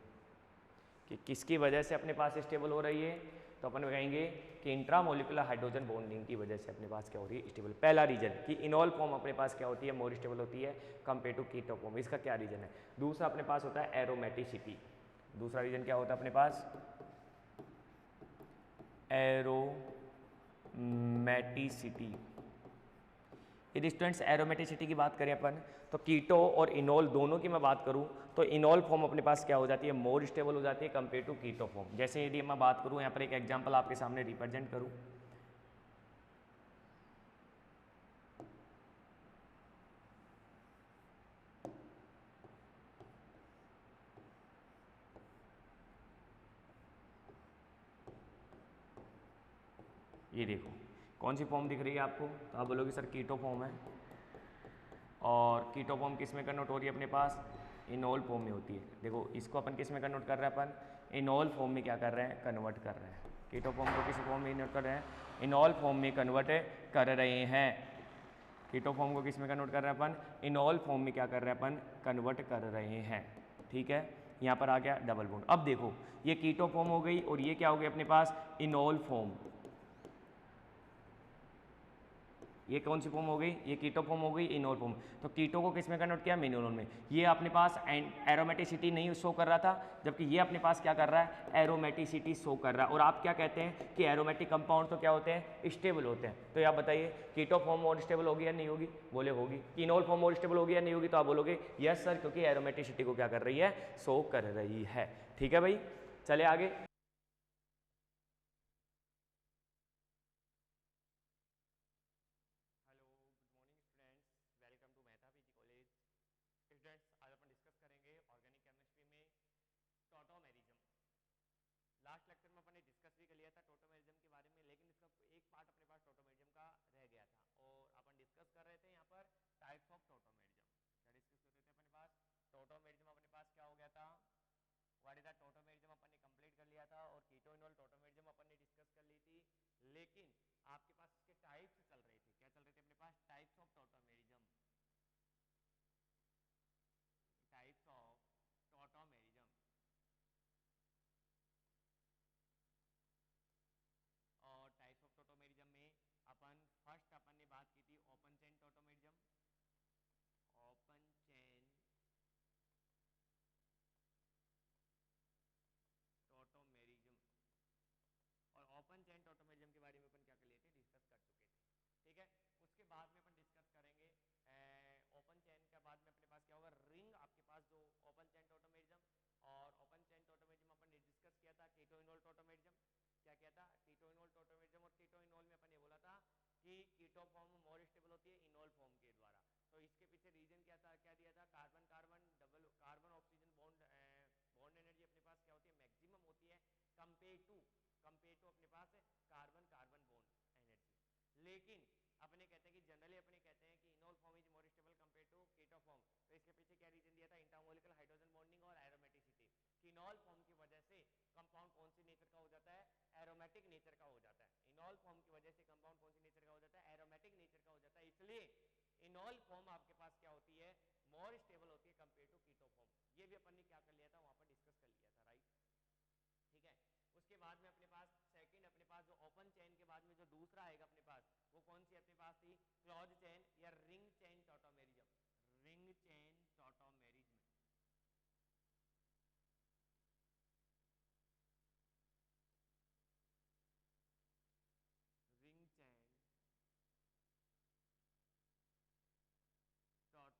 कि किसकी वजह से अपने पास स्टेबल हो रही है? तो अपन कहेंगे कि इंट्रामोलिकुलर हाइड्रोजन बॉन्डिंग की वजह से अपने पास क्या हो रही है, स्टेबल। पहला रीजन कि इनॉल फॉर्म अपने पास क्या होती है, मोर स्टेबल होती है कंपेयर टू कीटो फॉर्म, इसका क्या रीजन है। दूसरा अपने पास होता है एरोमेटिसिटी, दूसरा रीजन क्या होता है अपने पास, एरोमेटिसिटी। यदि स्टूडेंट्स एरोमेटिसिटी की बात करें अपन, तो कीटो और इनॉल दोनों की मैं बात करूं तो इनॉल फॉर्म अपने पास क्या हो जाती है, मोर स्टेबल हो जाती है कंपेयर टू कीटो फॉर्म। जैसे यदि मैं बात करूं, यहाँ पर एक एग्जांपल आपके सामने रिप्रेजेंट करूं, ये देखो कौन सी फॉर्म दिख रही है आपको, तो आप बोलोगे सर कीटो फॉर्म है, और कीटो फॉर्म किस में कन्वर्ट हो रही है अपने पास, इनॉल फॉर्म में होती है। देखो इसको अपन किस में कन्वर्ट कर रहे हैं, अपन इनॉल फॉर्म में क्या कर रहे हैं, कन्वर्ट कर रहे हैं। कीटो फॉर्म को किस फॉर्म में कन्वर्ट कर रहे हैं, इनॉल फॉर्म में कन्वर्ट कर रहे हैं। कीटो फॉर्म को किस में कन्वर्ट कर रहे हैं अपन, इनॉल फॉर्म में क्या कर रहे हैं अपन, कन्वर्ट कर रहे हैं। ठीक है, यहाँ पर आ गया डबल बॉन्ड। अब देखो ये कीटो फॉर्म हो गई और ये क्या हो गया अपने पास, इनॉल फॉर्म। ये कौन सी फॉर्म हो गई, ये कीटो फॉर्म हो गई, इनॉल फॉर्म। तो कीटो को किस में कन्वर्ट किया, मिनोल में। ये अपने पास एरोमेटिसिटी नहीं शो कर रहा था, जबकि ये अपने पास क्या कर रहा है, एरोमेटिसिटी शो कर रहा है। और आप क्या कहते हैं कि एरोमेटिक कंपाउंड तो क्या होते हैं, स्टेबल होते हैं। तो आप बताइए कीटो फॉर्म और स्टेबल होगी या नहीं होगी, बोले होगी। इनॉल फॉर्म और स्टेबल होगी या नहीं होगी, तो आप बोलोगे यस सर, क्योंकि एरोमेटिसिटी को क्या कर रही है, शो कर रही है। ठीक है भाई, चले आगे। Welcome to Mehta PG college. Students आज अपन डिस्कस करेंगे ऑर्गेनिक केमिस्ट्री में टॉटोमेरिज्म। लास्ट लेक्चर में अपन ने डिस्कस भी कर लिया था टॉटोमेरिज्म के बारे में, लेकिन इसका एक पार्ट अपने पास टॉटोमेरिज्म का रह गया था और अपन डिस्कस कर रहे थे यहाँ पर टाइप्स ऑफ टॉटोमेरिज्म। क्या डिस्कस कर रहे थे अपने पास, टॉटोमेरिज्म अपने पास क्या हो गया था, व्हाट इज द टॉटोमेरिज्म अपन ने कंप्लीट कर लिया था, और कीटो इनॉल टॉटोमेरिज्म अपन ने डिस्कस कर ली थी। लेकिन आपके पास इसके टाइप्स चल रहे थे, क्या चल रहे थे अपने पास, types of tautomerism, types of tautomerism. और टाइप्स ऑफ टॉटोमेरिज्म में अपन फर्स्ट अपन ने बात की थी open chain tautomerism, open chain tautomerism. और ओपन चेन टॉटोमेरिज्म के बारे में अपन क्या कर लिए थे, डिस्कस कर चुके थे। ठीक है, उसके बाद में अपन डिस्कस करेंगे ओपन चेन के बाद में अपने पास क्या होगा, रिंग आपके पास जो ओपन चेन टॉटोमेरिज्म। और ओपन चेन टॉटोमेरिज्म अपन ने डिस्कस किया था कीटो इनॉल टॉटोमेरिज्म। क्या किया था, कीटो इनॉल टॉटोमेरिज्म। और कीटो इनॉल में अपन ये बोला था कि कीटो फॉर्म मोर स्टेबल होती है इनॉल फॉर्म के द्वारा। तो इसके पीछे रीजन क्या था, क्या दिया था, carbon carbon double carbon oxygen bond, bond energy अपने पास क्या होती है, मैक्सिमम होती है कंपेयर टू अपने पास कार्बन कार्बन बॉन्ड एनर्जी। लेकिन अपने कहते हैं कि जनरली अपने कहते हैं कि enol form is more stable compare to keto form. तो इसके पीछे क्या रीजन दिया था, इंटरमोलिकुलर हाइड्रोजन बॉन्डिंग और एरोमेटिसिटी। कि इनॉल फॉर्म की वजह से कंपाउंड कौन सी नेचर का हो जाता है, एरोमेटिक नेचर का हो जाता है। इनॉल फॉर्म की वजह से कंपाउंड कौन सी नेचर का हो जाता है, एरोमेटिक नेचर का हो जाता है। इसलिए इनॉल फॉर्म आपके पास क्या होती है, मोर स्टेबल होती है कंपेयर टू कीटो फॉर्म। ये भी अपन ने क्या कर लिया था, वहां पर डिस्कस कर लिया था, राइट। ठीक है, उसके बाद में अपने पास सेकंड, अपने पास जो ओपन चेन के बाद में जो दूसरा आएगा अपने पास, वो कौन सी अपने पास थी, क्लोज चेन या ring chain tautomerism. Ring chain tautomerism, ring chain tautomerism. हाँ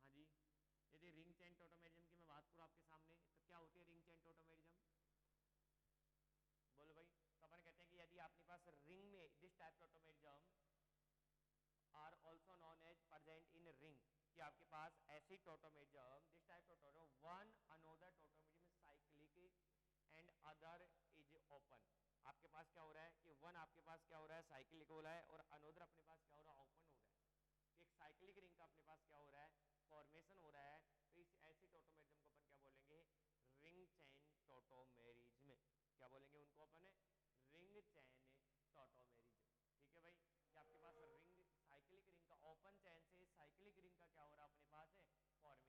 जी, यदि रिंग चेन टॉटोमेरिज्म की मैं बात करूँ आपके सामने, तो क्या होती है रिंग चेन टॉटोमेरिज्म, बोलो भाई। तो अपन कहते हैं कि यदि आपके पास रिंग में this type tautomerism are also known as present in ring, कि आपके पास ऐसी tautomerism, this type tautomerism, one another tautomerism is cyclic and other is open. आपके पास क्या हो रहा है कि वन आपके पास क्या हो रहा है, साइक्लिक हो रहा है, और अनदर अपने पास क्या हो रहा है, ओपन हो रहा है। कि एक साइक्लिक रिंग का अपने पास क्या हो रहा है, फॉर्मेशन हो रहा है। तो इस ऐसी टॉटोमेरिज्म को अपन क्या बोलेंगे, रिंग चेन टॉटोमेरिज्म। क्या बोलेंगे उनको अपन, रिंग चेन टॉटोमेरिज्म। ठीक है भाई, कि आपके पास रिंग, साइक्लिक रिंग का, ओपन चेन से साइक्लिक रिंग का क्या हो रहा है अपने पास फॉर्मेशन हो रहा हो।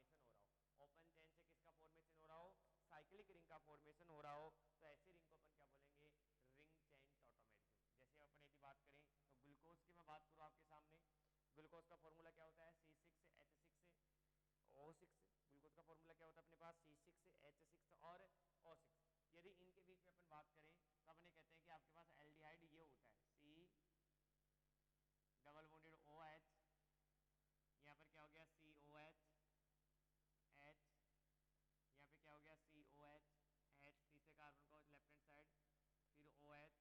ओपन चेन से किसका फॉर्मेशन हो रहा हो, साइक्लिक रिंग का फॉर्मेशन हो रहा हो, ग्लूकोज की मैं बात करूँ आपके सामने, ग्लूकोज का फॉर्मूला क्या होता है C6H6O6। ग्लूकोज का फॉर्मूला क्या होता है अपने पास C6H6 और O6। यदि इनके बीच में अपन बात करें तो अपने कहते हैं कि आपके पास एल्डिहाइड ये होता है C डबल बॉन्डेड OH, यहाँ पर क्या हो गया COH H, यहाँ पे क्या हो गया COH H, C से कार्बन को लेफ्ट हैंड साइड, फिर OH,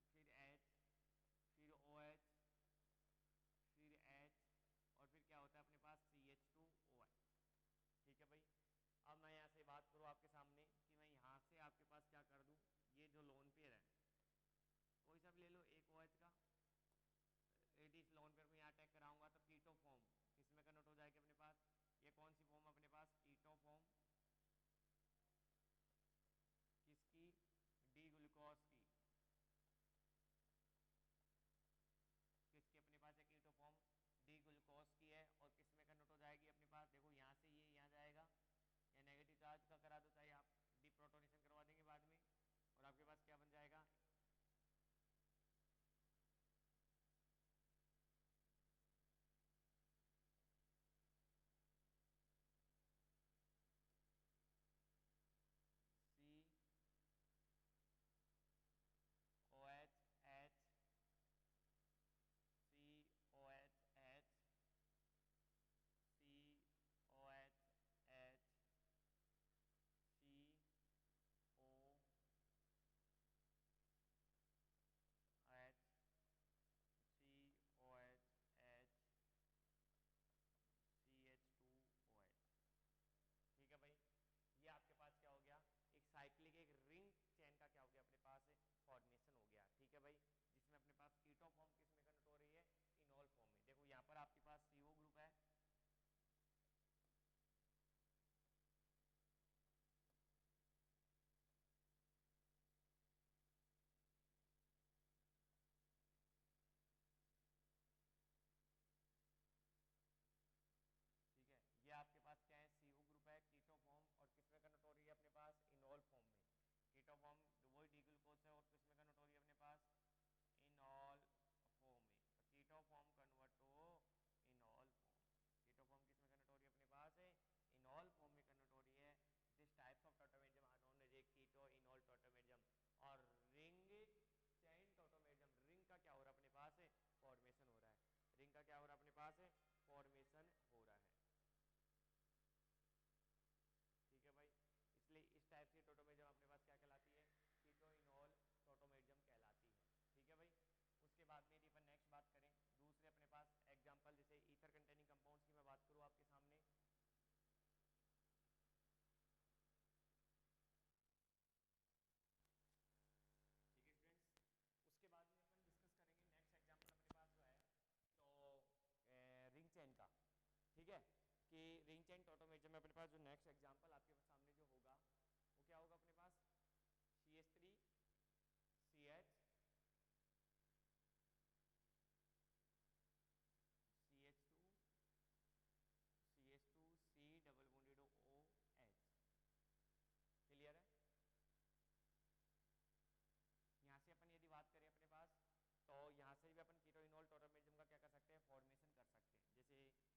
फिर H, फिर OH, फिर H, और फिर क्या होता है अपने पास CH2OH। ठीक है भाई। अब मैं यहाँ से बात करूँ आपके सामने कि मैं यहाँ से आपके पास क्या कर दूँ, ये जो लोन पेयर है कोई सा भी ले लो एक OH का, इस लोन पेयर को यहाँ अटैक कराऊंगा तो कीटो फॉर्म किसमें कन्वर्ट हो जाएगी अपने पास, ये कौन सी फॉर्म अपने पास कीटो फॉर्म, किसकी डी ग्लूकोज की, किसकी अपने पास है कीटो फॉर्म डी ग्लूकोज की है, और किस में कन्वर्ट हो जाएगी अपने पास, देखो यहाँ से ये यहाँ जाएगा, या नेगेटिव चार्ज का करा दो चाहे आप डी प्रोटोनेशन करवा देंगे बाद में, और आपके पास क्या बन जाएगा COH COH COH CH2OH। ठीक है भाई, ये आपके पास क्या हो गया, एक साइक्लिक एक रिंग चेन का क्या हो गया अपने पास फॉर्मेशन हो गया। ठीक है भाई, जिसमें अपने पास कीटो फॉर्म किस में कन्वर्ट हो रही है, इनॉल फॉर्म में। देखो यहाँ पर आपके पास CO ग्रुप है, ठीक है, ये आपके पास क्या है CO ग्रुप है, कीटो फॉर्म, और किस में कन्वर्ट हो रही है अपने पास इनॉल फॉर्म में। कीटो फॉर्म वही डी ग्लूकोज है और किस में कन्वर्ट हो रही है अपने पास इनॉल फॉर्म में। Keto form convert to enol form, keto form किस में कन्वर्ट हो रही है अपने पास है इनॉल फॉर्म में कन्वर्ट हो रही है। This types of tautomerism are known as a keto enol tautomerism. और रिंग चेन टोटोमेरिज्म, रिंग का क्या हो रहा है अपने पास है फॉर्मेशन हो रहा है, रिंग का क्या हो रहा है अपने पास है फॉर्मेशन हो रहा है। ठीक है भाई, इसलिए इस टाइप की टोटोमेरिज्म अपने पास क्या कहलाती है कीटो इनॉल टोटोमेरिज्म कहलाती है। ठीक है भाई, उसके बाद में यदि अपन नेक्स्ट बात करें दूसरे अपने पास एग्जांपल, जैसे ईथर कंटेनिंग कंपाउंड्स की मैं बात करूं आपके सामने, ठीक है स्टूडेंट्स। उसके बाद में अपन डिस्कस करेंगे नेक्स्ट एग्जांपल अपने पास जो है तो रिंग चेन का। ठीक है, कि रिंग चेन टोटोमेरिज्म में अपने पास जो नेक्स्ट एग्जांपल आपके सामने जो होगा वो क्या होगा अपने पास CH3 CH CH2 CH2 C double bonded OH। Clear है। यहाँ से अपन यदि बात करें अपने पास तो यहाँ से भी अपन कीटो इनॉल टोटोमेरिज्म का क्या कर सकते हैं फॉर्मेशन कर सकते हैं।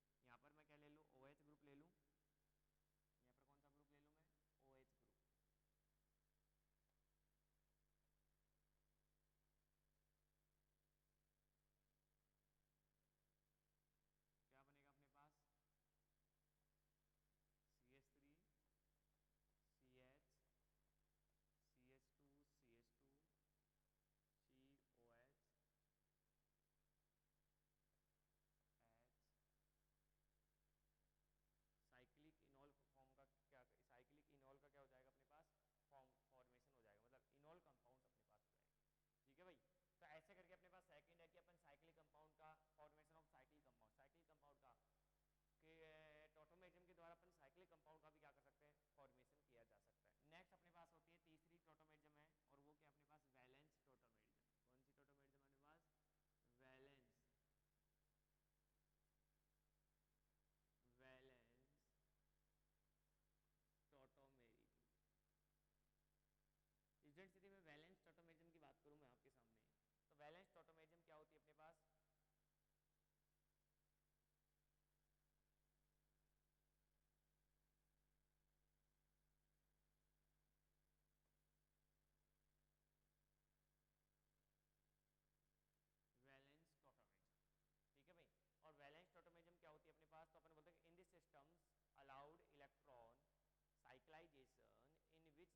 जैसे यहाँ पर मैं क्या ले लूँ OH ग्रुप ले लूँ,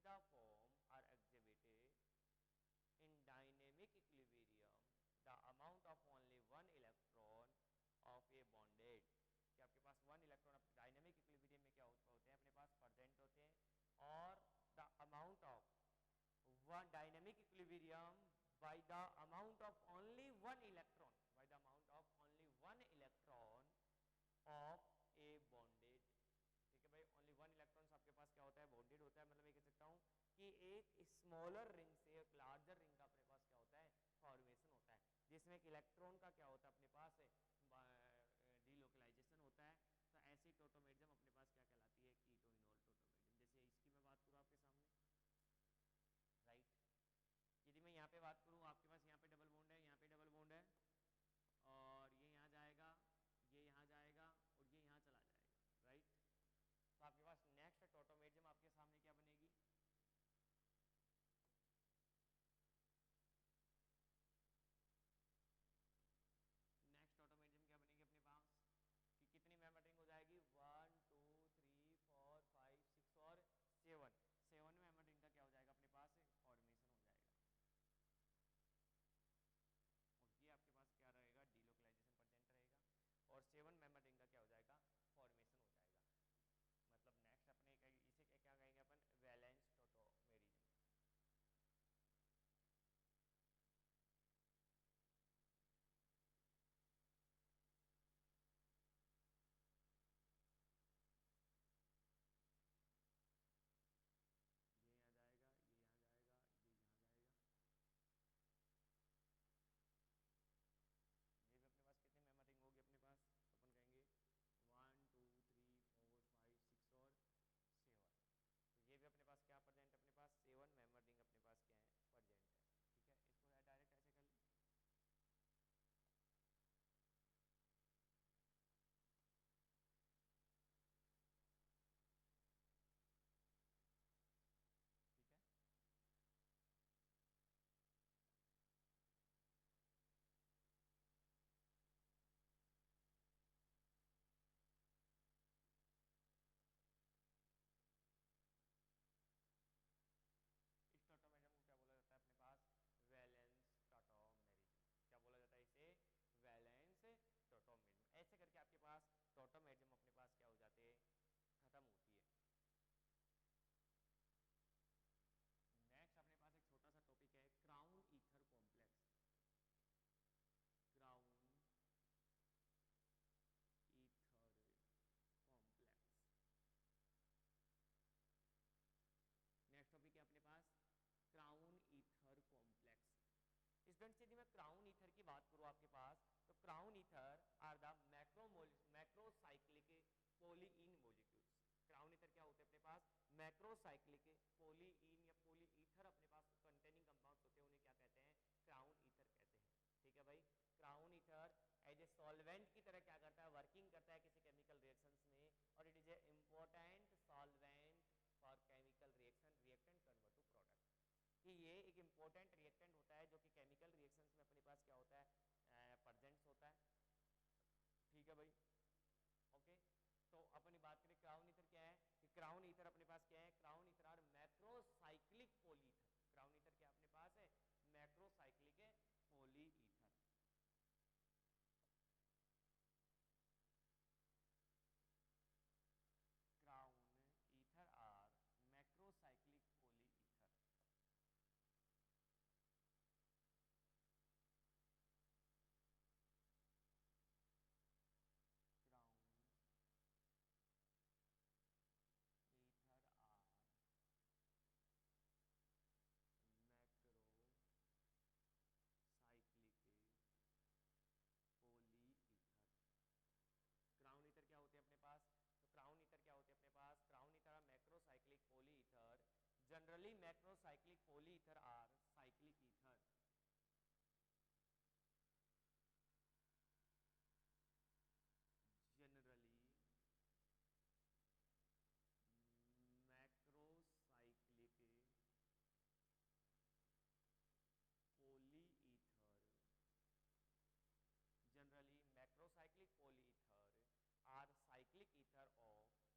the form are exhibited in dynamic equilibrium the amount of only one electron of a bonded, कि आपके पास वन इलेक्ट्रॉन डायनेमिक इक्विलिब्रियम में क्या होते हैं अपने पास प्रेजेंट होते हैं, और the amount of one dynamic equilibrium by the amount of only one electron, by the amount of only one electron of A bonded, ठीक है भाई, ओनली वन इलेक्ट्रॉन आपके पास क्या होता है बॉन्डेड होता है, मतलब ये कह सकता हूँ कि एक स्मॉलर रिंग से एक लार्जर रिंग का अपने पास क्या होता है फॉर्मेशन होता है, जिसमें एक इलेक्ट्रॉन का क्या होता है अपने पास डीलोकलाइजेशन होता है। तो ऐसी टोटोमेरिज्म अपने पास क्या कहलाती है कीटोइनोल टोटोमेरिज्म। जैसे इसकी मैं बात करूँ आपके सामने, राइट, यदि मैं यहाँ पे बात करूँ आपके पास यहाँ पे डबल बॉन्ड है, यहाँ पे डबल बॉन्ड है, और ये यहाँ जाएगा, ये यहाँ जाएगा, और ये यहाँ चला जाएगा, राइट, तो आपके पास नेक्स्ट टोटोमेरिज्म आपके सामने क्या बनेगी, नेक्स्ट ऑटोमेटिज्म क्या बनेगी अपने पास कि कितनी मेंबर रिंग हो जाएगी 1 2 3 4 5 6 और 7, 7 मेंबर रिंग का क्या हो जाएगा अपने पास फॉर्मेशन हो जाएगा, और ये आपके पास क्या रहेगा डीलोकलाइजेशन प्रेजेंट रहेगा, और 7 मेंबर रिंग का क्या हो जाएगा फॉर्मेशन हो जाएगा। मतलब नेक्स्ट अपने इसे क्या कहेंगे अपन वैलेंस टोटोमेरिज्म। ये यहाँ जाएगा, ये यहाँ जाएगा, ये यहाँ जाएगा, ये भी अपने पास कितनी मेंबर रिंग होगी अपने पास, तो अपन कहेंगे 1 2 3 4 5 6 और 7, तो ये भी अपने पास क्या प्रेजेंट अपने पास 7 मेंबर रिंग अपने पास क्या है प्रेजेंट है, ठीक है, इसको डायरेक्ट ऐसे कर लें, ठीक है, इस टोटोमेरिज्म को क्या बोला जाता है अपने पास वैलेंस टोटोमेरिज्म, क्या बोला जाता है इसे वैलेंस टोटोमेरिज्म। ऐसे करके आपके पास टोटोमेरिज्म अपने पास क्या हो जाते हैं खत्म होती है। नेक्स्ट अपने पास एक छोटा सा टॉपिक है crown ether complex, crown ether complex, next topic है अपने पास क्राउन ईथर कॉम्प्लेक्स। स्टूडेंट्स यदि मैं क्राउन ईथर की बात करूं आपके पास, तो crown ether are the macrocyclic polyene molecules. Crown ether क्या होते हैं अपने पास मैक्रोसाइक्लिक पॉलीइन या पॉली ईथर अपने पास कंटेनिंग कंपाउंड्स होते हैं, उन्हें क्या कहते हैं क्राउन ईथर कहते हैं, ठीक है भाई। Crown ether as a solvent की तरह क्या करता है वर्किंग करता है किसी केमिकल रिएक्शंस में, और it is a important solvent for chemical reaction reactant convert to product, कि ये एक इम्पोर्टेंट रिएक्टेंट होता है जो कि केमिकल रिएक्शंस में अपने पास क्या होता है प्रेजेंट्स होता है, ठीक है भाई, ओके। तो अपनी बात करें क्राउन ईथर क्या है कि क्राउन ईथर अपने पास क्या है, crown ether are macrocyclic polyether, crown ether क्या अपने पास है macrocyclic polyether. Crown ether are macrocyclic polyether, crown ether are macrocyclic polyether. Crown ether क्या होते हैं अपने पास, तो क्राउन ईथर क्या होते हैं अपने पास, crown ether are macrocyclic polyether, generally macrocyclic polyether are cyclic ether, generally macrocyclic polyether, generally macrocyclic polyether are cyclic ether of are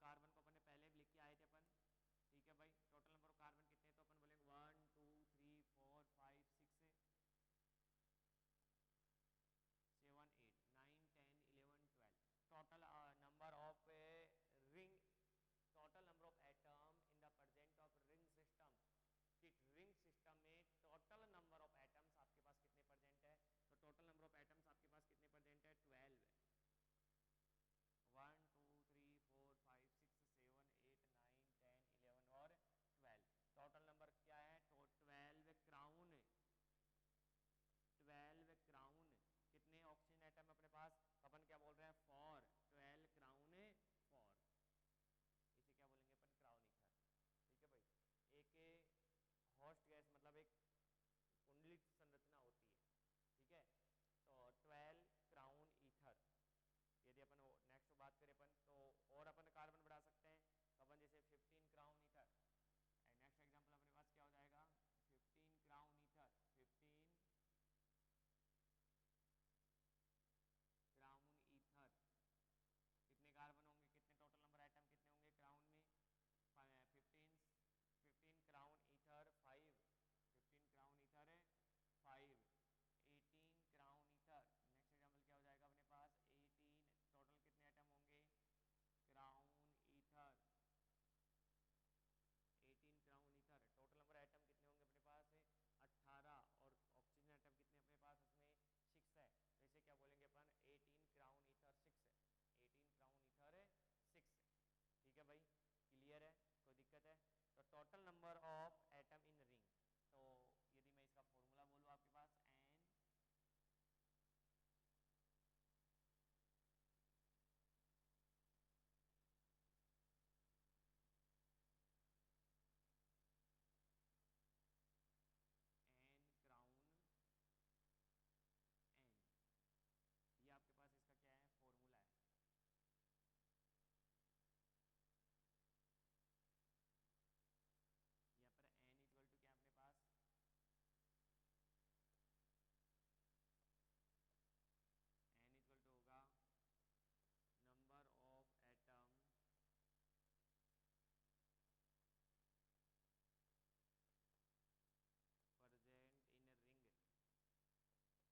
carbon को अपन ने पहले भी लिख के आए थे अपन, ठीक है भाई। टोटल नंबर ऑफ कार्बन कितने, तो अपन बोलेंगे 1 2 3 4 5 6 7 8 9 10 11 12। Total number of ring, total number of atom in the present of ring system, कि रिंग सिस्टम में टोटल नंबर ऑफ एटम्स आपके पास कितने प्रेजेंट है, तो टोटल नंबर ऑफ एटम्स आपके पास कितने प्रेजेंट है, 12 है। 1 2 3 4 5 6 7 8 9 10 11 और 12। टोटल नंबर क्या है, तो 12 क्राउन, 12 क्राउन। कितने ऑक्सीजन एटम अपने पास, अपन क्या बोल रहे हैं, 4, 12 क्राउन 4, इसे क्या बोलेंगे अपन, क्राउन ईथर, ठीक है भाई। एक होस्ट गैस मतलब एक कुंडलित संरचना होती है, ठीक है। तो 12 क्राउन ईथर। यदि अपन नेक्स्ट बात करें अपन, तो और अपन कार्बन बढ़ा सकते हैं, तो अपन जैसे 15 क्राउन ईथर, नेक्स्ट एग्जांपल अपने पास क्या हो जाएगा, 15 क्राउन ईथर, 15 क्राउन ईथर। कितने कार्बन होंगे, कितने टोटल नंबर आइटम कितने होंगे क्राउन में, 15 क्राउन ईथर 5, 15 क्राउन ईथर है 5, 18 क्राउन ईथर। नेक्स्ट एग्जांपल क्या हो जाएगा अपने पास, 18, टोटल कितने आइटम होंगे crown ether, 18 crown ether. Total number item कितने होंगे अपने पास, 18, और ऑक्सीजन आइटम कितने अपने पास उसमें 6 है, तो इसे क्या बोलेंगे अपन, 18 क्राउन ईथर 6 है, 18 क्राउन ईथर 6 है, ठीक है भाई। क्लियर है, कोई दिक्कत है। तो total number of atom in ring, तो यदि मैं इसका फॉर्मूला बोलूँ आपके पास, एन क्राउन एन, ये आपके पास इसका क्या है, फॉर्मूला है। यहाँ पर एन इक्वल टू क्या अपने पास, एन इक्वल टू होगा number of atom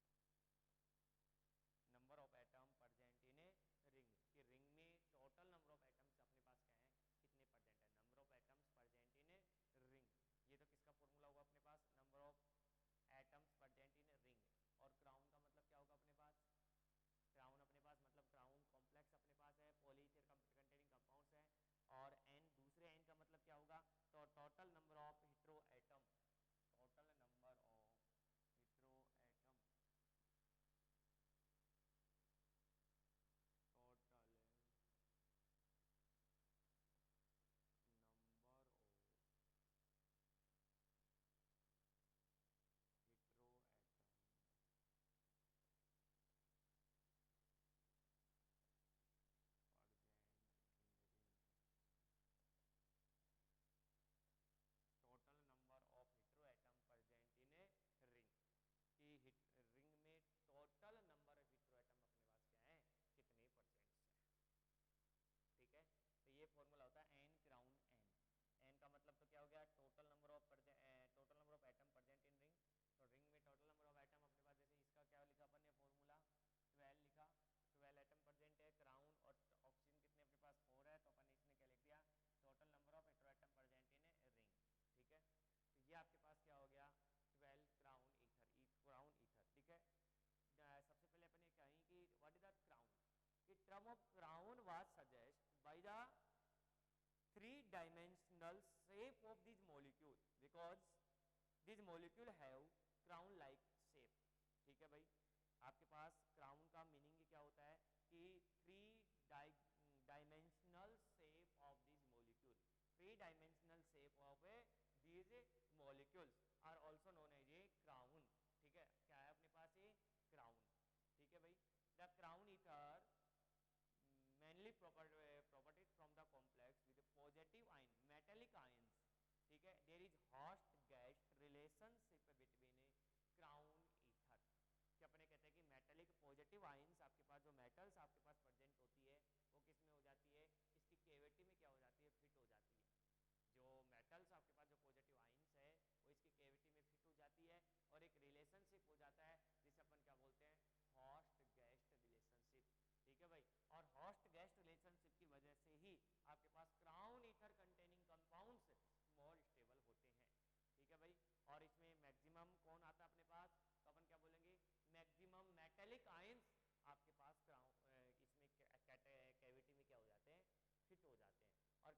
present in ring, number of atom present in ring, कि रिंग में टोटल नंबर ऑफ एटम्स अपने पास क्या है, कितने प्रेजेंट है, number of atoms present in ring. ये तो किसका फॉर्मूला होगा अपने पास, number of atoms present in ring. और क्राउन का मतलब क्या होगा अपने पास, क्राउन अपने पास मतलब क्राउन कॉम्प्लेक्स अपने पास है, पॉलीइथर कंटेनिंग कंपाउंड्स है। और एन, दूसरे एन का मतलब क्या होगा, तो total number of hetero atom, total number of hetero atom, total number of hetero atom present in ring, total number of hetero atom present in ring, कि रिंग में total number of hetero atom अपने पास क्या है, कितने परसेंट है, ठीक है। तो ये फॉर्मूला होता है एन क्राउन एन। एन का मतलब तो क्या हो गया, total number of atom present in ring. तो रिंग में टोटल नंबर ऑफ एटम अपने पास, जैसे इसका क्या लिखा अपन ने फॉर्मूला, 12 लिखा, 12 एटम प्रेजेंट है क्राउन, और ऑक्सीजन कितने अपने पास 4 है, तो अपन ने इसमें क्या लिख दिया, total number of hetero atom present in ring, ठीक है। तो ये आपके पास क्या हो गया, 12 क्राउन ईथर, क्राउन ईथर, ठीक है। सबसे पहले अपन ये कहें कि व्हाट इज द क्राउन, कि term of crown was suggested by the three-dimensional shape of these molecule because these molecule have crown like shape, ठीक है भाई। आपके पास क्राउन का मीनिंग क्या होता है, कि three dimensional shape of this molecule, three dimensional shape of these molecules are also known as a crown, ठीक है। क्या है अपने पास ये क्राउन, ठीक है भाई। The crown ether mainly properties from the complex with positive ion, metallic ions, ठीक है। there is host gas relationship between a crown ether, कि अपने कहते हैं कि मेटेलिक पॉजिटिव आयंस आपके पास, जो मेटल्स आपके पास प्रेजेंट होती है वो किस में हो जाती है, इसकी कैविटी में क्या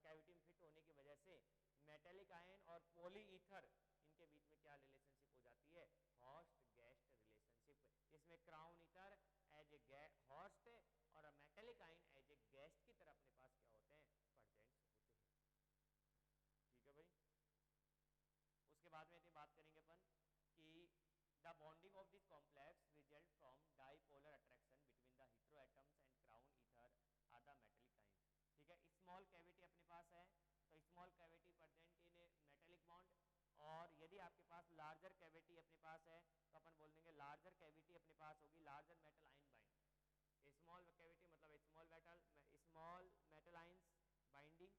कैविटी में फिट होने की वजह से मेटेलिक आयन और पॉलीईथर इनके बीच में क्या रिलेशनशिप हो जाती है, होस्ट गेस्ट रिलेशनशिप। इसमें crown ether as a host और metallic ion as a guest की तरह अपने पास क्या होते हैं, प्रेजेंट होते हैं। ठीक है भाई। उसके बाद में बात करेंगे अपन कि the bonding of this complex result from dipolar attraction between the hetero atoms and crown ether are the metallic ion. ठीक है, स्मॉल कैविटी अपने पास है तो small cavity present in a metallic bond, और यदि आपके पास लार्जर कैविटी अपने पास है तो अपन बोल देंगे लार्जर कैविटी अपने पास होगी larger metal ion bind. Small cavity मतलब स्मॉल मेटल आयंस बाइंडिंग,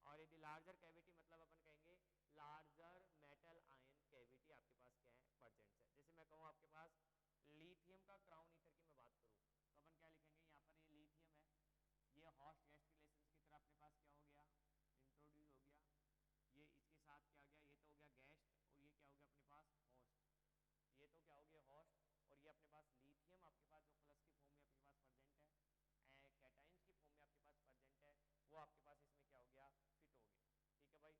और यदि लार्जर कैविटी मतलब अपन कहेंगे लार्जर मेटल आयन कैविटी आपके पास क्या है, प्रेजेंट है। जैसे मैं कहूँ आपके पास लिथियम का क्राउन ईथर की मैं बात करूँ तो अपन क्या लिखेंगे, यहाँ पर ये लिथियम है, ये होस्ट गेस्ट रिलेशंस की तरह अपने पास क्या हो गया, इंट्रोड्यूस हो गया। ये इसके साथ क्या हो गया, ये तो हो गया गेस्ट, और ये क्या हो गया अपने पास होस्ट, ये तो क्या हो गया होस्ट, और ये अपने पास लिथियम आपके पास जो प्लस की फॉर्म में आपके पास प्रेजेंट है, कैटाइंस की फॉर्म में आपके पास प्रेजेंट है, वो आपके पास इसमें क्या हो गया, फिट हो गया। ठीक है भाई।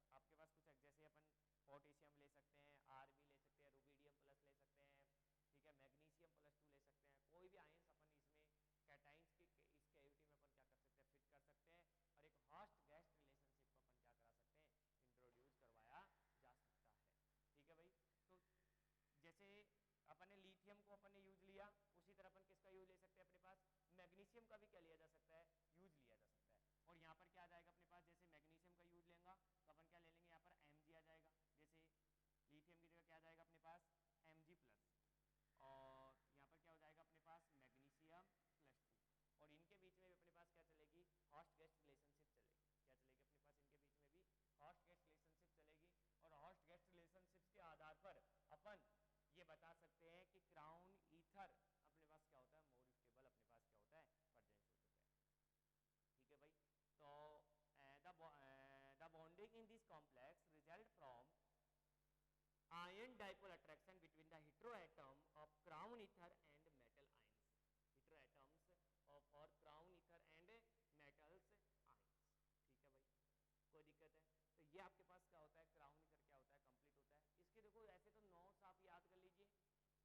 तो आपके पास कुछ जैसे अपन पोटेशियम ले सकते हैं, आरबी ले सकते हैं, रुबीडियम प्लस ले सकते हैं, ठीक है, मैग्नीशियम +2 ले सकते हैं, कोई भी आयंस अपन इसमें कैटाइंस की इस कैविटी में अपन क्या कर सकते हैं, फिट कर सकते हैं, और एक होस्ट गेस्ट रिलेशनशिप को अपन क्या करा सकते हैं, इंट्रोड्यूस करवाया जा सकता है। ठीक है भाई। तो जैसे अपन ने लिथियम को अपन ने यूज लिया, उसी तरह अपन किसका यूज ले सकते हैं, अपने पास मैग्नीशियम का भी क्या लिया जा सकता है, यूज लिया जा सकता है। और यहाँ पर क्या आ जाएगा अपने पास, जैसे मैग्नीशियम का यूज लेंगे तो अपन क्या ले लेंगे, यहाँ पर Mg आ जाएगा, जैसे लिथियम की जगह क्या आ जाएगा अपने पास Mg+, और यहाँ पर क्या हो जाएगा अपने पास मैग्नीशियम +2, और इनके बीच में भी अपने पास क्या चलेगी, होस्ट गेस्ट रिलेशनशिप चलेगी। क्या चलेगी अपने पास, इनके बीच में भी होस्ट गेस्ट रिलेशनशिप चलेगी, और होस्ट गेस्ट रिलेशनशिप्स के आधार पर अपन ये बता सकते हैं कि क्राउन ईथर अपने पास क्या होता है, मोर स्टेबल अपने पास क्या होता है, प्रेजेंट हो चुका है। ठीक है भाई। तो the bonding in this complex result from ion dipole attraction between the heteroatom of crown ether and metal ions, heteroatoms of for crown ether and metals ions। ठीक है भाई, कोई दिक्कत है? तो ये आपके पास क्या होता है, क्राउन ईथर क्या होता है, कंप्लीट होता है। इसके देखो ऐसे तो नोट्स आप याद कर लीजिए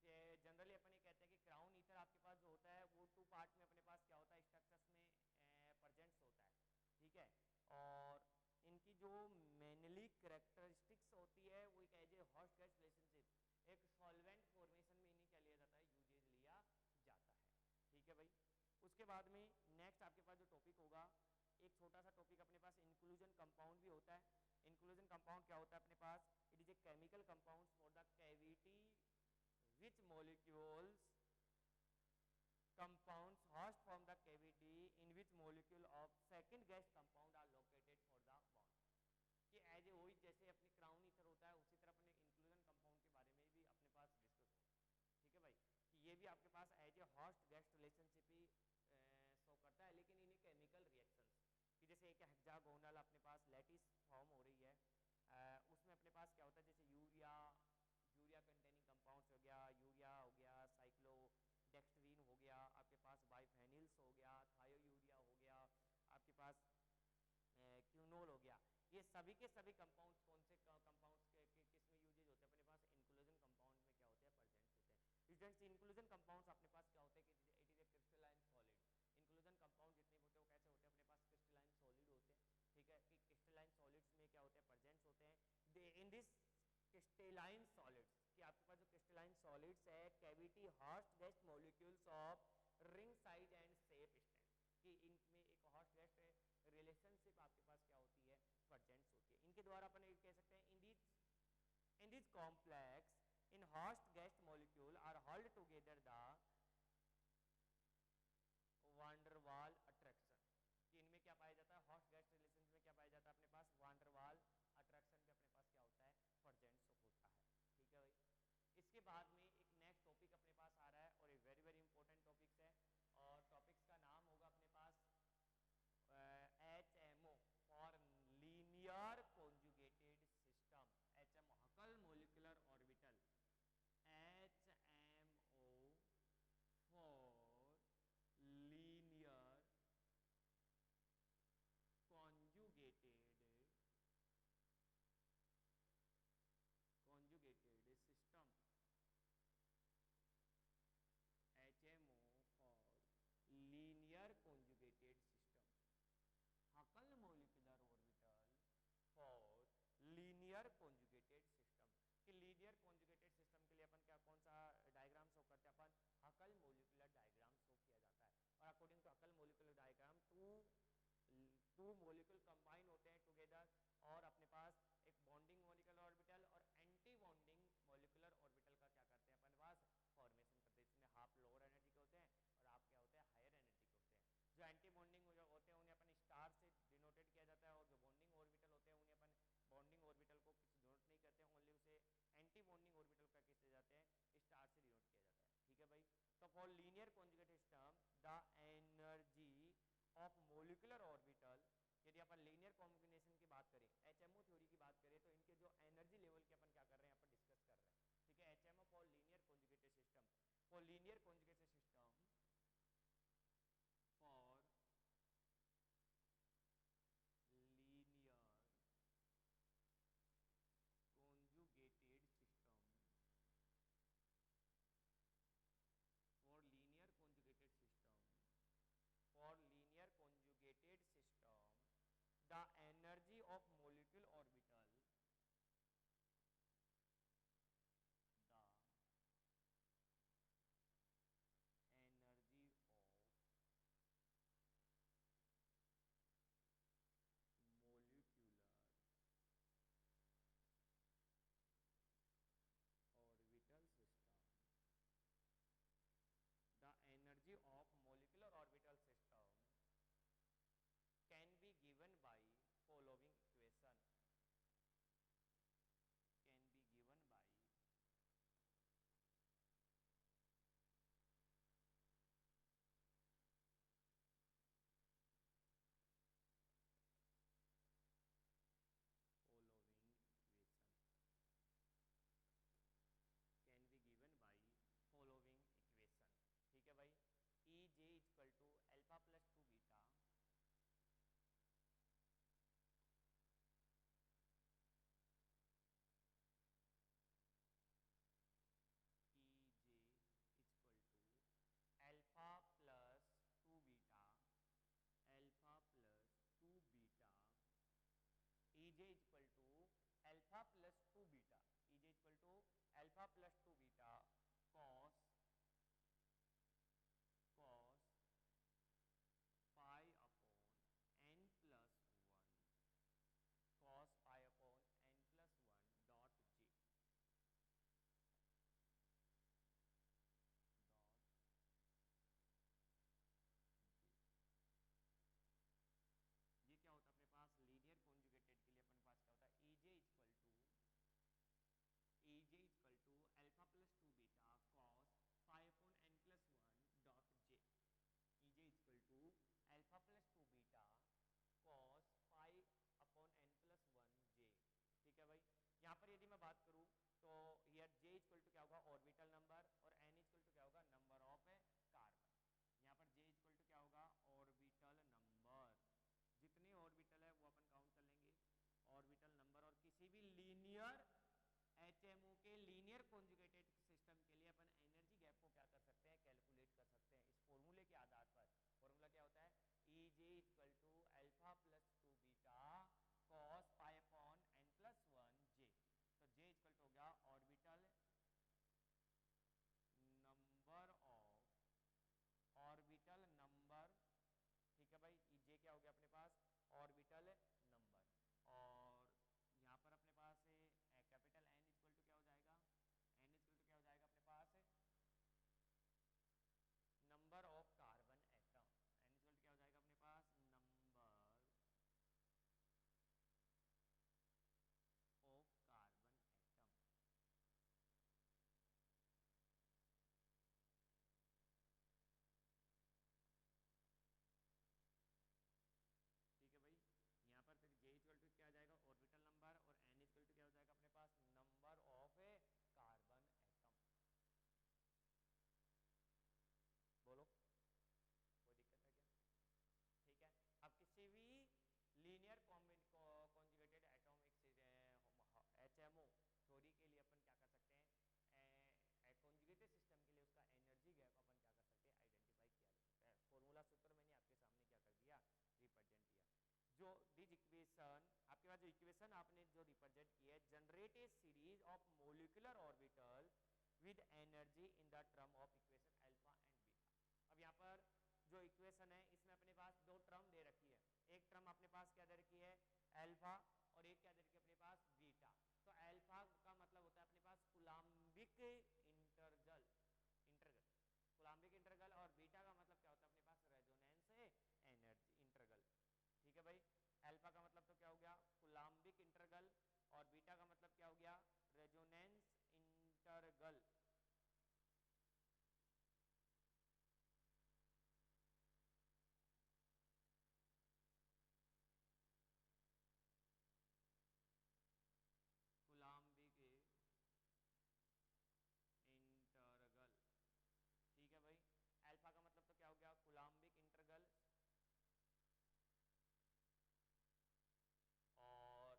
कि जनरली अपन ये कहते हैं कि क्राउन ईथर आपके पास जो होता है वो 2 पार्ट में अपने पास क्या होता है, स्ट्रक्चर्स में प्रेजेंट्स होता है। ठीक है, और इनकी जो मेनली कैरेक्टरिस्टिक्स होती है वो एक as a host guest relationship, एक सॉल्वेंट फॉर्मेशन में इन्हीं क्या लिया जाता है, यूजेज लिया जाता है। ठीक है भाई। उसके बाद में नेक्स्ट आपके पास जो टॉपिक होगा, एक छोटा सा टॉपिक अपने पास इंक्लूजन कंपाउंड भी होता है। इंक्लूजन कंपाउंड क्या होता है अपने पास, it is a chemical compounds for the cavity which molecules compounds host from the cavity in which molecule of second gas compound are located for the bond। कि एज ए वही जैसे अपने क्राउन ईथर होता है उसी तरह अपने इंक्लूजन कंपाउंड के बारे में भी अपने पास डिस्कस होगा। ठीक है भाई, कि ये भी आपके पास as a host guest relationship ही शो करता है, लेकिन इन्हीं केमिकल रिएक्शंस कि जैसे एक हेक्सागोनल अपने पास लैटिस फॉर्म हो रही है, उसमें अपने पास क्या होता है, जैसे यूरिया कंटेनिंग कंपाउंड्स हो गया, यूरिया हो गया, साइक्लो डेक्सट्रीन हो गया, आपके पास बाइफेनिल्स हो गया, थायोयूरिया हो गया, आपके पास क्यूनोल हो गया, ये सभी के सभी कंपाउंड्स कौन से कंपाउंड्स के किस में यूजेज होते हैं, अपने पास इंक्लूजन कंपाउंड में क्या होते हैं, प्रेजेंट होते हैं। स्टूडेंट्स इंक्लूजन कंपाउंड्स अपने पास क्या होते हैं कि it is A crystalline solid. Inclusion compound जितने होते हैं वो कैसे होते हैं, अपने पास क्रिस्टलाइन सॉलिड होते हैं। ठीक है, कि क्रिस्टलाइन सॉलिड्स में क्या होते हैं, प्रेजेंट्स होते हैं। इन दिस क्रिस्टलाइन सॉलिड्स कि आपके पास जो क्रिस्टलाइन सॉलिड्स है, cavity host guest molecules of ring size and shape stand, कि इनमें एक होस्ट गेस्ट रिलेशनशिप आपके पास क्या होती है, प्रेजेंट्स होती है। इनके द्वारा अपन ये कह सकते हैं in this complex in host guest molecule are hold together the van der Waals attraction, कि इनमें क्या पाया जाता है, होस्ट गेस्ट रिलेशन में क्या पाया जाता है, अपने पास वांडरवाल अट्रैक्शन भी अपने पास क्या होता है, प्रेजेंट्स होता है। ठीक है भाई। इसके बाद में एक नेक्स्ट टॉपिक अपने पास आ रहा है और एक वेरी वेरी इंपॉर्टेंट टॉपिक्स है, और टॉपिक्स का नाम होगा अपने पास HMO for linear conjugated system, HMO Huckel molecular orbital, HMO for linear conjugated linear conjugated system के लिए अपन क्या कौन सा डायग्राम शो करते हैं अपन, हकल मॉलिक्यूलर डायग्राम शो किया जाता है। और according to Huckel molecular diagram two molecule combine होते हैं टुगेदर और अपने पास एक बॉन्डिंग मॉलिक्यूलर ऑर्बिटल और एंटी बॉन्डिंग मॉलिक्यूलर ऑर्बिटल का क्या करते हैं अपने पास फॉर्मेशन करते हैं। इसमें हाफ लोअर एनर्जी के होते हैं और आप क्या होते हैं हायर एनर्जी के होते हैं। जो एंटी बॉन्डिंग होते हैं उन्हें अपन स्टार से डिनोटेड किया जाता है और जो बॉन्डिंग ऑर्बिटल होते हैं उन्हें अपन बॉन्डिंग ऑर्बिटल को किसी डिनोट नहीं करते हैं, ओनली उसे एंटी बॉन्डिंग ऑर्बिटल का किए जाते हैं स्टार से डिनोट किया जाता है। ठीक है भाई। तो for linear conjugate system the energy of molecular orbital, यदि अपन लीनियर कॉम्बिनेशन की बात करें, एचएमओ थ्योरी की बात करें, तो इनके जो एनर्जी लेवल के अपन क्या कर रहे हैं अपन डिस्कस कर रहे हैं। ठीक है। HMO for linear conjugated system, for linear conjugated system, for linear conjugated system, for linear conjugated system, for linear conjugated system the energy of molecule orbital, the energy of molecular orbital system, the energy of molecular orbital system can be given by following equation, can be given by following equation, can be given by following equation। ठीक है भाई। E j equal to alpha plus 2 beta E j equal to alpha plus 2 beta, alpha plus 2 beta, E j equal to alpha plus 2 beta, E j equal to alpha plus 2 beta cos pi upon n plus 1, cos pi upon n plus 1 dot j, dot j। ये क्या होता है अपने पास लीनियर कॉन्जुगेटेड के लिए अपने पास क्या होता है, E j equal to alpha plus 2 beta cos pi upon n plus 1 dot j, E j equal to alpha plus 2 beta cos pi upon n plus 1 j। ठीक है भाई। यहाँ पर यदि मैं बात करूँ तो हियर j इक्वल टू क्या होगा ऑर्बिटल नंबर और n इक्वल टू क्या होगा नंबर ऑफ कार्बन। यहाँ पर j इक्वल टू क्या होगा ऑर्बिटल नंबर, जितने ऑर्बिटल है वो अपन काउंट कर लेंगे ऑर्बिटल नंबर। और किसी भी लीनियर एचएमओ के लीनियर कॉन्जुगेटेड सिस्टम के लिए अपन एनर्जी गैप को क्या कर सकते हैं कैलकुलेट कर सकते हैं इस फॉर्मूले के आधार पर। फॉर्मूला क्या होता है, E j equal to alpha plus 2 beta cos pi upon n plus 1 j। तो j इक्वल टू हो गया orbital number of orbital number. ठीक है भाई। E j क्या हो गया अपने पास ऑर्बिटल नंबर, और यहाँ पर अपने पास है कैपिटल N इक्वल टू क्या हो जाएगा, N इक्वल टू क्या हो जाएगा अपने पास number of carbon atom, N equal to क्या हो जाएगा अपने पास नंबर ऑफ कार्बन एटम। ठीक है भाई। यहाँ पर फिर J इक्वल टू क्या हो जाएगा ऑर्बिटल नंबर और N इक्वल टू क्या हो जाएगा अपने पास नंबर ऑफ कार्बन एटम। बोलो कोई दिक्कत है क्या? ठीक है। अब किसी भी linear conjugated atomic HMO theory के लिए अपन क्या कर सकते हैं कॉन्जुगेटेड सिस्टम के लिए उसका एनर्जी गैप अपन क्या कर सकते हैं आइडेंटिफाई किया जा सकता है। फॉर्मूला सूत्र मैंने आपके सामने क्या कर दिया रिप्रेजेंट किया। जो दिस इक्वेशन आपके पास जो इक्वेशन आपने जो रिप्रेजेंट की है generate a series of molecular orbitals with energy in the term of equation alpha and beta. अब यहाँ पर जो इक्वेशन है इसमें अपने पास दो टर्म दे रखी है, एक टर्म अपने पास क्या दे रखी है अल्फा और एक क्या दे रखी है अपने पास बीटा। तो अल्फा का मतलब होता है अपने पास coulombic integral integral coulombic integral, और बीटा का मतलब क्या होता है अपने पास रेजोनेंस एनर्जी इंटरगल। ठीक है भाई, अल्फा का मतलब तो क्या हो गया कूलम्बिक इंटरगल और बीटा का मतलब क्या हो गया रेजोनेंस इंटरगल। Coulombic integral. ठीक है भाई, अल्फा का मतलब तो क्या हो गया कूलम्बिक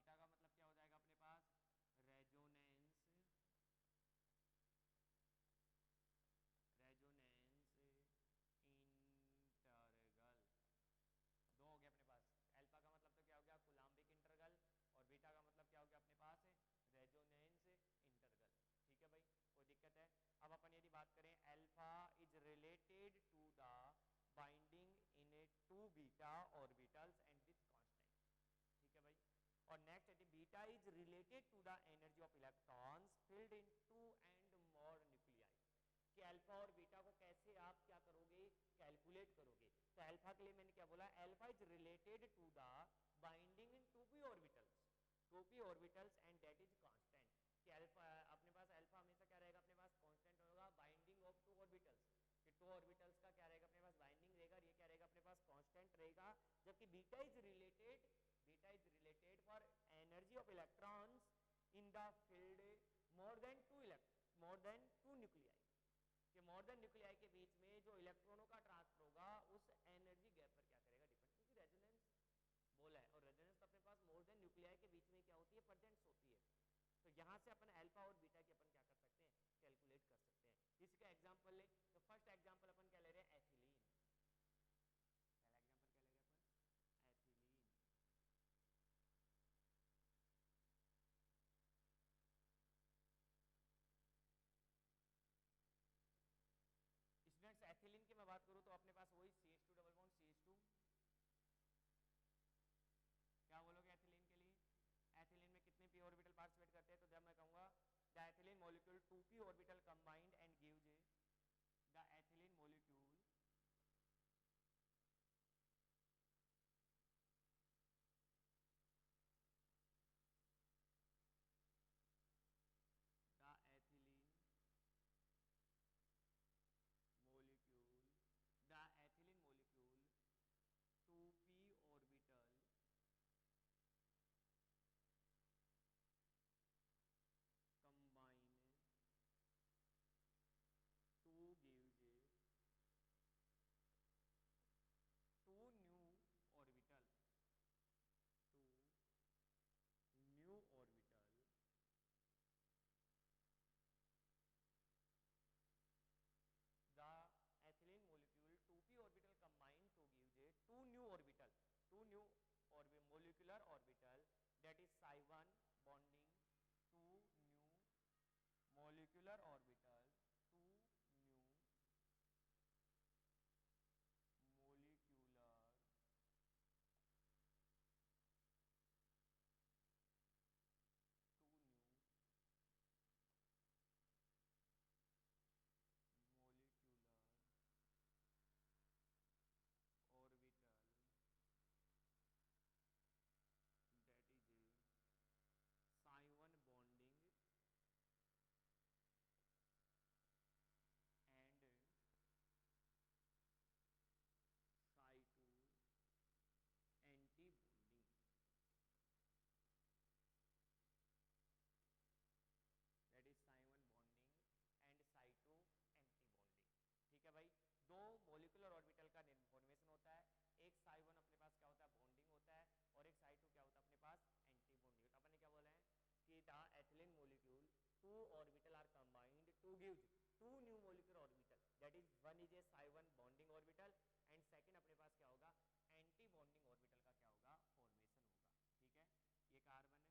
इंटरगल और इसका बीटा का मतलब क्या हो जाएगा अपने पास रेजोनेंस इंटरगल। दो हो गए अपने पास, अल्फा का मतलब तो क्या हो गया कूलम्बिक इंटरगल और बीटा का मतलब क्या हो गया अपने पास रेजोनेंस इंटरगल। ठीक है भाई, कोई दिक्कत है। अब अपन यदि बात करें alpha is related to the binding in a two beta orbitals and with constant. ठीक है भाई, और नेक्स्ट यदि beta is related to the energy of electrons filled in two and more nuclei, कि अल्फा और बीटा को कैसे आप क्या करोगे कैलकुलेट करोगे। तो अल्फा के लिए मैंने क्या बोला alpha is related to the binding in two p orbitals and that is constant, कि अल्फा अपने पास अल्फा हमेशा क्या रहेगा अपने पास कांस्टेंट होगा बाइंडिंग ऑफ टू ऑर्बिटल्स, कि टू ऑर्बिटल्स का क्या रहेगा अपने पास बाइंडिंग रहेगा और ये क्या रहेगा अपने पास कांस्टेंट रहेगा। जबकि beta is related for energy of electrons in the field more than two nuclei, कि मोर देन न्यूक्लियाई के बीच में जो इलेक्ट्रॉनों का ट्रांसफर होगा उस एनर्जी गैप पर क्या करेगा डिपेंड, क्योंकि रेजोनेंस बोला है और रेजोनेंस तो अपने पास मोर देन न्यूक्लियाई के बीच में क्या होती है प्रेजेंस होती है। तो यहां से अपन अल्फा और बीटा की अपन क्या कर सकते हैं कैलकुलेट कर सकते हैं। इसका एग्जांपल ले तो फर्स्ट एग्जांपल अपन क्या ले रहे हैं एथिलीन। पहला एग्जांपल क्या ले रहे हैं अपन एथिलीन। स्टूडेंट्स एथिलीन की मैं बात करूं तो अपने पास वही CH2 डबल बॉन्ड CH2। क्या बोलोगे एथिलीन के लिए, एथिलीन में कितने p ऑर्बिटल पार्टिसिपेट करते हैं, तो जब मैं कहूंगा the ethylene molecule 2p orbital combined and gives the ethylene molecule the ethylene molecule 2p orbital combine to gives two new orbital the ethylene molecule 2p orbital combine to gives two new molecular orbital, that is psi1 bonding two new molecular orbital, two new molecular two new molecular orbital, that is a psi1 bonding and psi2 anti bonding, that is psi1 bonding and psi2 anti bonding। ठीक है भाई, दो मोलिकुलर ऑर्बिटल का फॉर्मेशन होता है, एक psi1 अपने पास क्या होता है बॉन्डिंग होता है और एक psi2 क्या होता है अपने पास एंटी बॉन्डिंग। तो अपन ने क्या बोला है कि the ethylene molecule two orbital are combined to gives two new molecular orbital, that is one is a psi1 bonding orbital and second अपने पास क्या होगा एंटी बॉन्डिंग ऑर्बिटल का क्या होगा फॉर्मेशन होगा। ठीक है, ये कार्बन है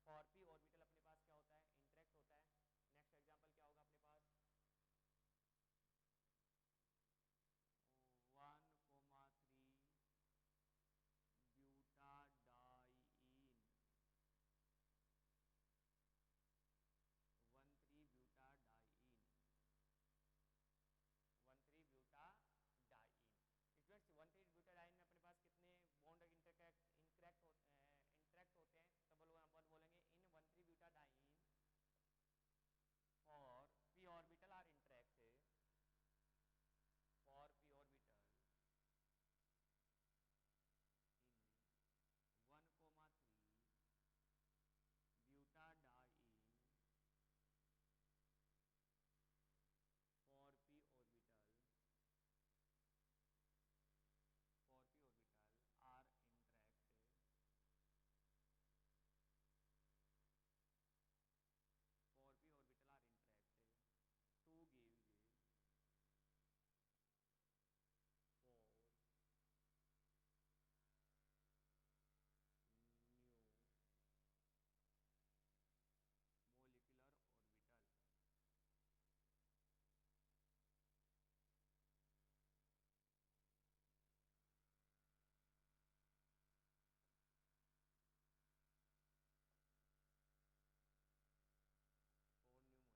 फॉर पी ऑर्बिटल अपने पास क्या होता है, इंटरेक्ट होता है। नेक्स्ट एग्जांपल क्या होगा अपने पास, 1,3 butadiene, 1,3 butadiene, 1,3 butadiene. Students 1,3 butadiene में अपने पास कितने बॉन्ड इंटरेक्ट होते हैं, तो बोलेंगे in 1,3 butadiene four p orbital are interacted, four p orbital in 1,3 butadiene four p orbital are interacted, for p orbital are interacted to give four new molecular orbital, four new molecular and form two and form two bonding molecular orbital, two bonding molecular orbital and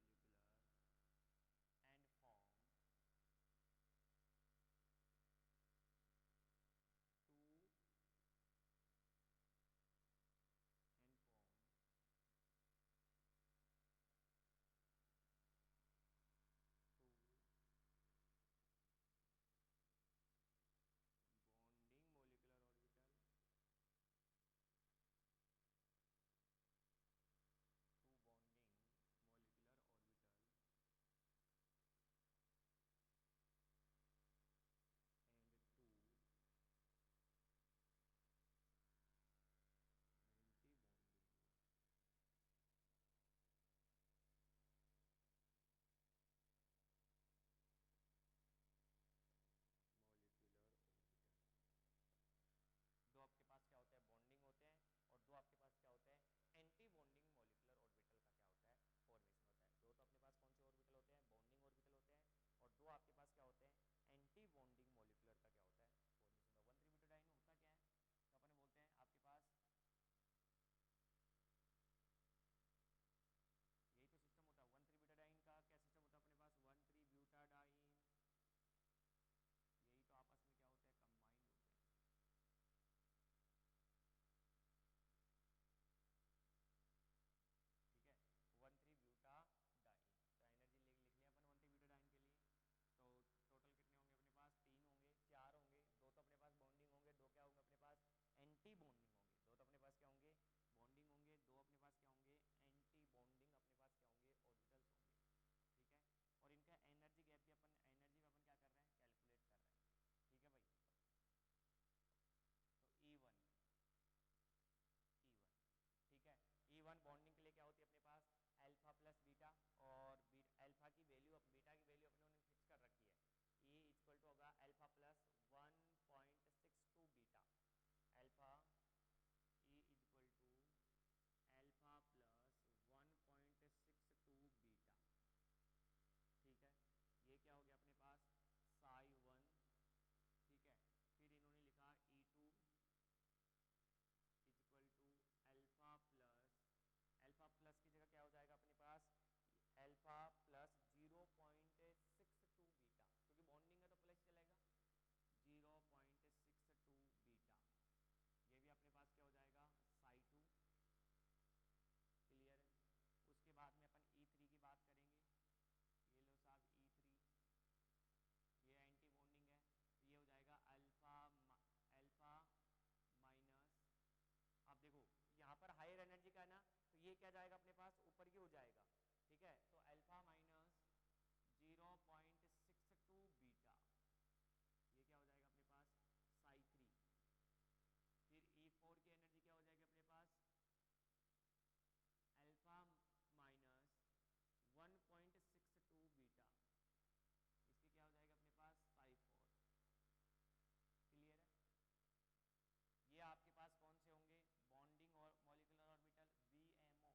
two anti-bonding molecular orbital। दो आपके पास क्या होता है, बॉन्डिंग होते हैं, और दो आपके पास क्या होता है, एंटी बॉन्डिंग मॉलिकुलर ऑर्बिटल का क्या होता है, फॉर्मेशन होता है। दो तो अपने पास कौन से ऑर्बिटल होते हैं, बॉन्डिंग ऑर्बिटल होते हैं, और दो आपके पास क्या होते हैं, एंटी बॉन्डिंग मॉलिकुलर का क्या होता है, फॉर्मेशन होता है। 1,3 ब्यूटाडाइन होता क्या है, तो अपन बोलते हैं आपके पास यही तो सिस्टम होता है। 1,3 ब्यूटाडाइन का क्या सिस्टम होता है अपने पास, 1,3 ब्यूटाडाइन, यही तो आपस में क्या होता है, कंबाइंड होते हैं। ठीक है, 1,3 ब्यूटाडाइन, तो एनर्जी लिख लिया अपन 1,3 ब्यूटाडाइन के लिए। तो टोटल कितने होंगे अपने पास, 3 होंगे, 4 होंगे, दो तो अपने पास बॉन्डिंग होंगे, दो क्या होंगे अपने पास, एंटी बॉन्डिंग होंगे। दो तो अपने पास क्या होंगे, बॉन्डिंग होंगे, दो अपने पास क्या होंगे, एंटी बॉन्डिंग अपने पास क्या होंगे, ऑर्बिटल्स होंगे। ठीक है, और इनका एनर्जी गैप भी एनर्जी में अपन क्या कर रहे हैं, कैलकुलेट कर रहे हैं। ठीक है भाई, तो E1, E1, ठीक है, E1 बॉन्डिंग के लिए क्या होती है अपने पास, अल्फा प्लस बीटा, और अल्फा की वैल्यू, बीटा की वैल्यू अपने उन्होंने फिक्स कर रखी है, E इक्वल टू होगा alpha plus 1.62 beta, alpha E equal to alpha plus 1.62 beta. ठीक है, ये क्या हो गया अपने पास, साई 1। ठीक है, फिर इन्होंने लिखा E2 equal to alpha plus की जगह क्या हो जाएगा अपने पास, अल्फा प्लस 0.62 बीटा, क्योंकि बॉन्डिंग है तो प्लस चलेगा, 0.62 बीटा। ये भी अपने पास क्या हो जाएगा, साई 2। क्लियर है, उसके बाद में अपन E3 की बात करेंगे। ये लो साहब E3, ये एंटी बॉन्डिंग है, तो ये हो जाएगा अल्फा माइनस, अब देखो यहाँ पर हायर एनर्जी का है ना, तो ये क्या जाएगा अपने पास, ऊपर की हो जाएगा। ठीक है, तो अल्फा माइनस 0.62 बीटा, ये क्या हो जाएगा अपने पास, साई 3। फिर E4 की एनर्जी क्या हो जाएगी अपने पास, अल्फा माइनस 1.62 बीटा, इसके क्या हो जाएगा अपने पास, साई 4। क्लियर है, ये आपके पास कौन से होंगे, बॉन्डिंग और molecular orbital BMO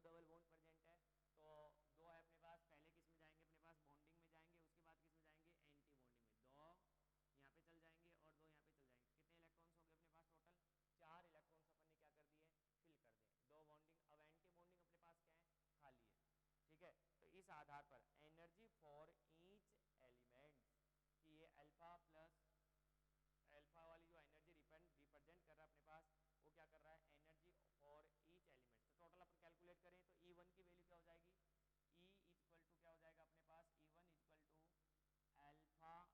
double bond present है, तो दो है अपने पास, पहले किस में जाएंगे अपने पास बॉन्डिंग में जाएंगे, उसके बाद किस में जाएंगे एंटी बॉन्डिंग में, दो यहाँ पे चल जाएंगे और दो यहाँ पे चल जाएंगे। कितने इलेक्ट्रॉन्स हो गए अपने पास टोटल, 4 इलेक्ट्रॉन्स अपन ने क्या कर दिए, फिल कर दिए, दो बॉन्डिंग। अब एंटी बॉन्डिंग अपने पास क्या है, खाली है, ठीक है। तो इस आधार पर एनर्जी फॉर ईच एलिमेंट कि ये अल्फा प्लस अल्फा वाली जो एनर्जी रिप्रेजेंट कर रहा है अपने पास, वो क्या कर रहा है, एनर्जी फॉर ईच एलिमेंट। तो टोटल अपन कैलकुलेट करें तो E1 की वैल्यू क्या हो जाएगी, E इक्वल टू क्या हो जाएगा अपने पास, E1 equal to alpha, alpha की जगह अपने पास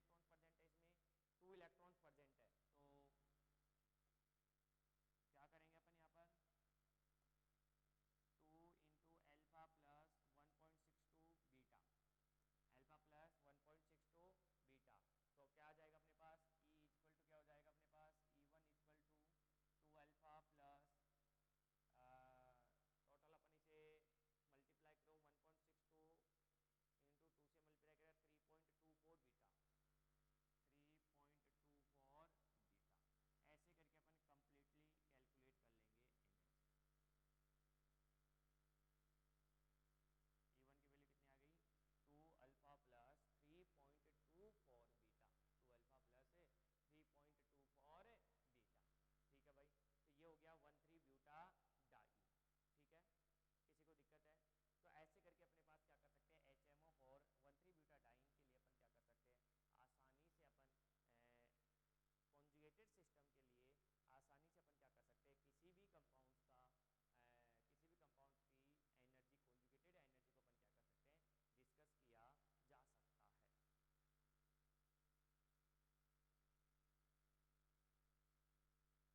कितने इलेक्ट्रॉन्स प्रेजेंट है, इसमें 2 इलेक्ट्रॉन्स प्रेजेंट है, तो क्या करेंगे अपन यहाँ पर 2 into alpha plus 1.62 beta, alpha plus 1.62 beta, तो क्या आ जाएगा अपने पास, E इक्वल टू क्या हो जाएगा अपने पास, E1 equal to 2 alpha plus total अपन इसे मल्टीप्लाई करो 1.62 इंटू 2 से मल्टीप्लाई करें 3.24 बीटा, 3.24 बीटा, ऐसे करके अपन कंप्लीटली कैलकुलेट कर लेंगे एनर्जी। E1 की वैल्यू कितनी आ गई, 2 alpha plus 3.24 beta, 2 alpha plus 3.24 beta, ठीक है भाई। तो ये हो गया 13 ब्यूटा डाई, ठीक है, किसी को दिक्कत है तो ऐसे करके अपने पास क्या कर सकते हैं, HMO और 13 ब्यूटा डाइन के लिए अपन क्या कर सकते हैं, आसानी से अपन कॉन्जुगेटेड सिस्टम के लिए आसानी से अपन क्या कर सकते हैं, किसी भी कंपाउंड्स का किसी भी कंपाउंड्स की एनर्जी, कॉन्जुगेटेड एनर्जी को अपन क्या कर सकते हैं, डिस्कस किया जा सकता है। जैसे अपन एक एग्जांपल डिस्कस कर रहे हैं, 3 कंपाउंड्स अपने पास, साइक्लोप्रोपेनिलीन सिस्टम, कौन सा सिस्टम अपने पास, साइक्लोप्रोपेनिल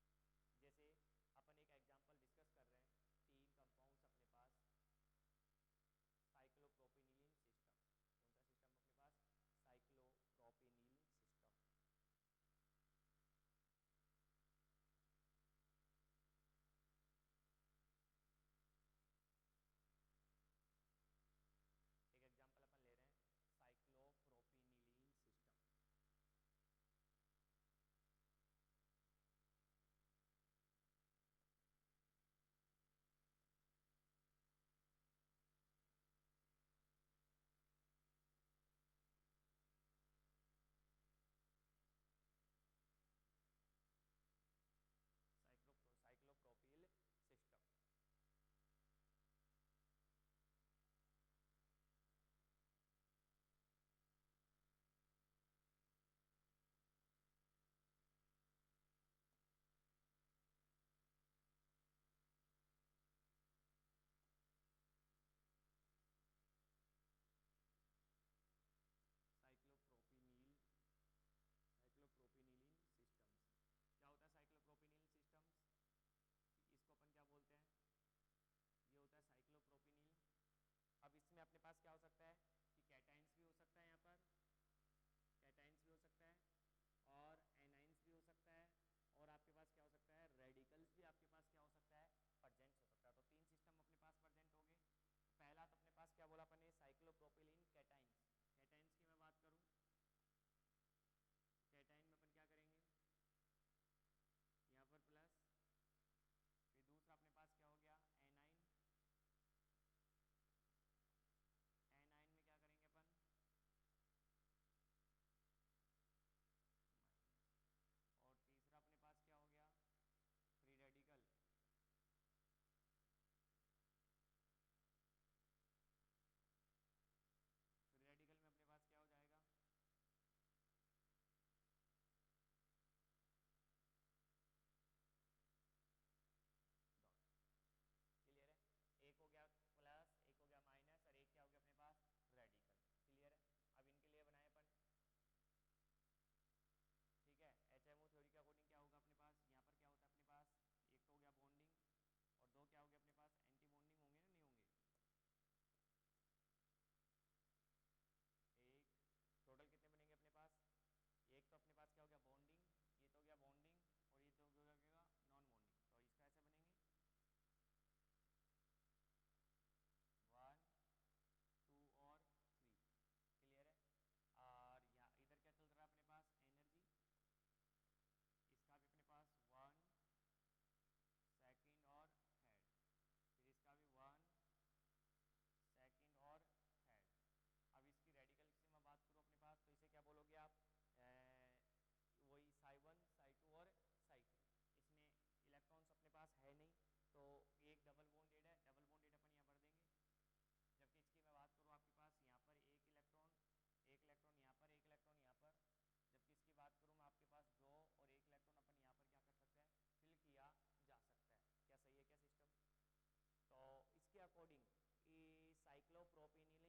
सिस्टम। एक एग्जांपल अपन ले रहे हैं cyclopropenylene system. Cyclopropyl system, cyclopropenylene systems. क्या होता है साइक्लोप्रोपेनिल सिस्टम्स, इसको अपन क्या बोलते हैं, ये होता है साइक्लोप्रोपेनिल। अब इसमें अपने पास क्या हो सकता है कि कैटाइंस भी हो सकता है, यहाँ पर कैटाइंस भी हो सकता है और एनाइंस भी हो सकता है, और आपके पास क्या हो सकता है, रेडिकल्स भी आपके पास क्या हो सकता है, प्रेजेंट हो सकता है। तो 3 सिस्टम अपने पास प्रेजेंट हो गए। तो पहला तो अपने पास क्या बोला अपन ने, साइक्लोप्रोपेलिन कैटाइंस। कैटाइंस की मैं बात करूँ, कैटाइन में अपन क्या करेंगे, यहाँ पर प्लस, फिर दूसरा अपने पास क्या हो गया एनाइन, एनाइन में क्या करेंगे अपन माइनस, और तीसरा अपने पास क्या हो गया फ्री रेडिकल, फ्री प्रोपेनिल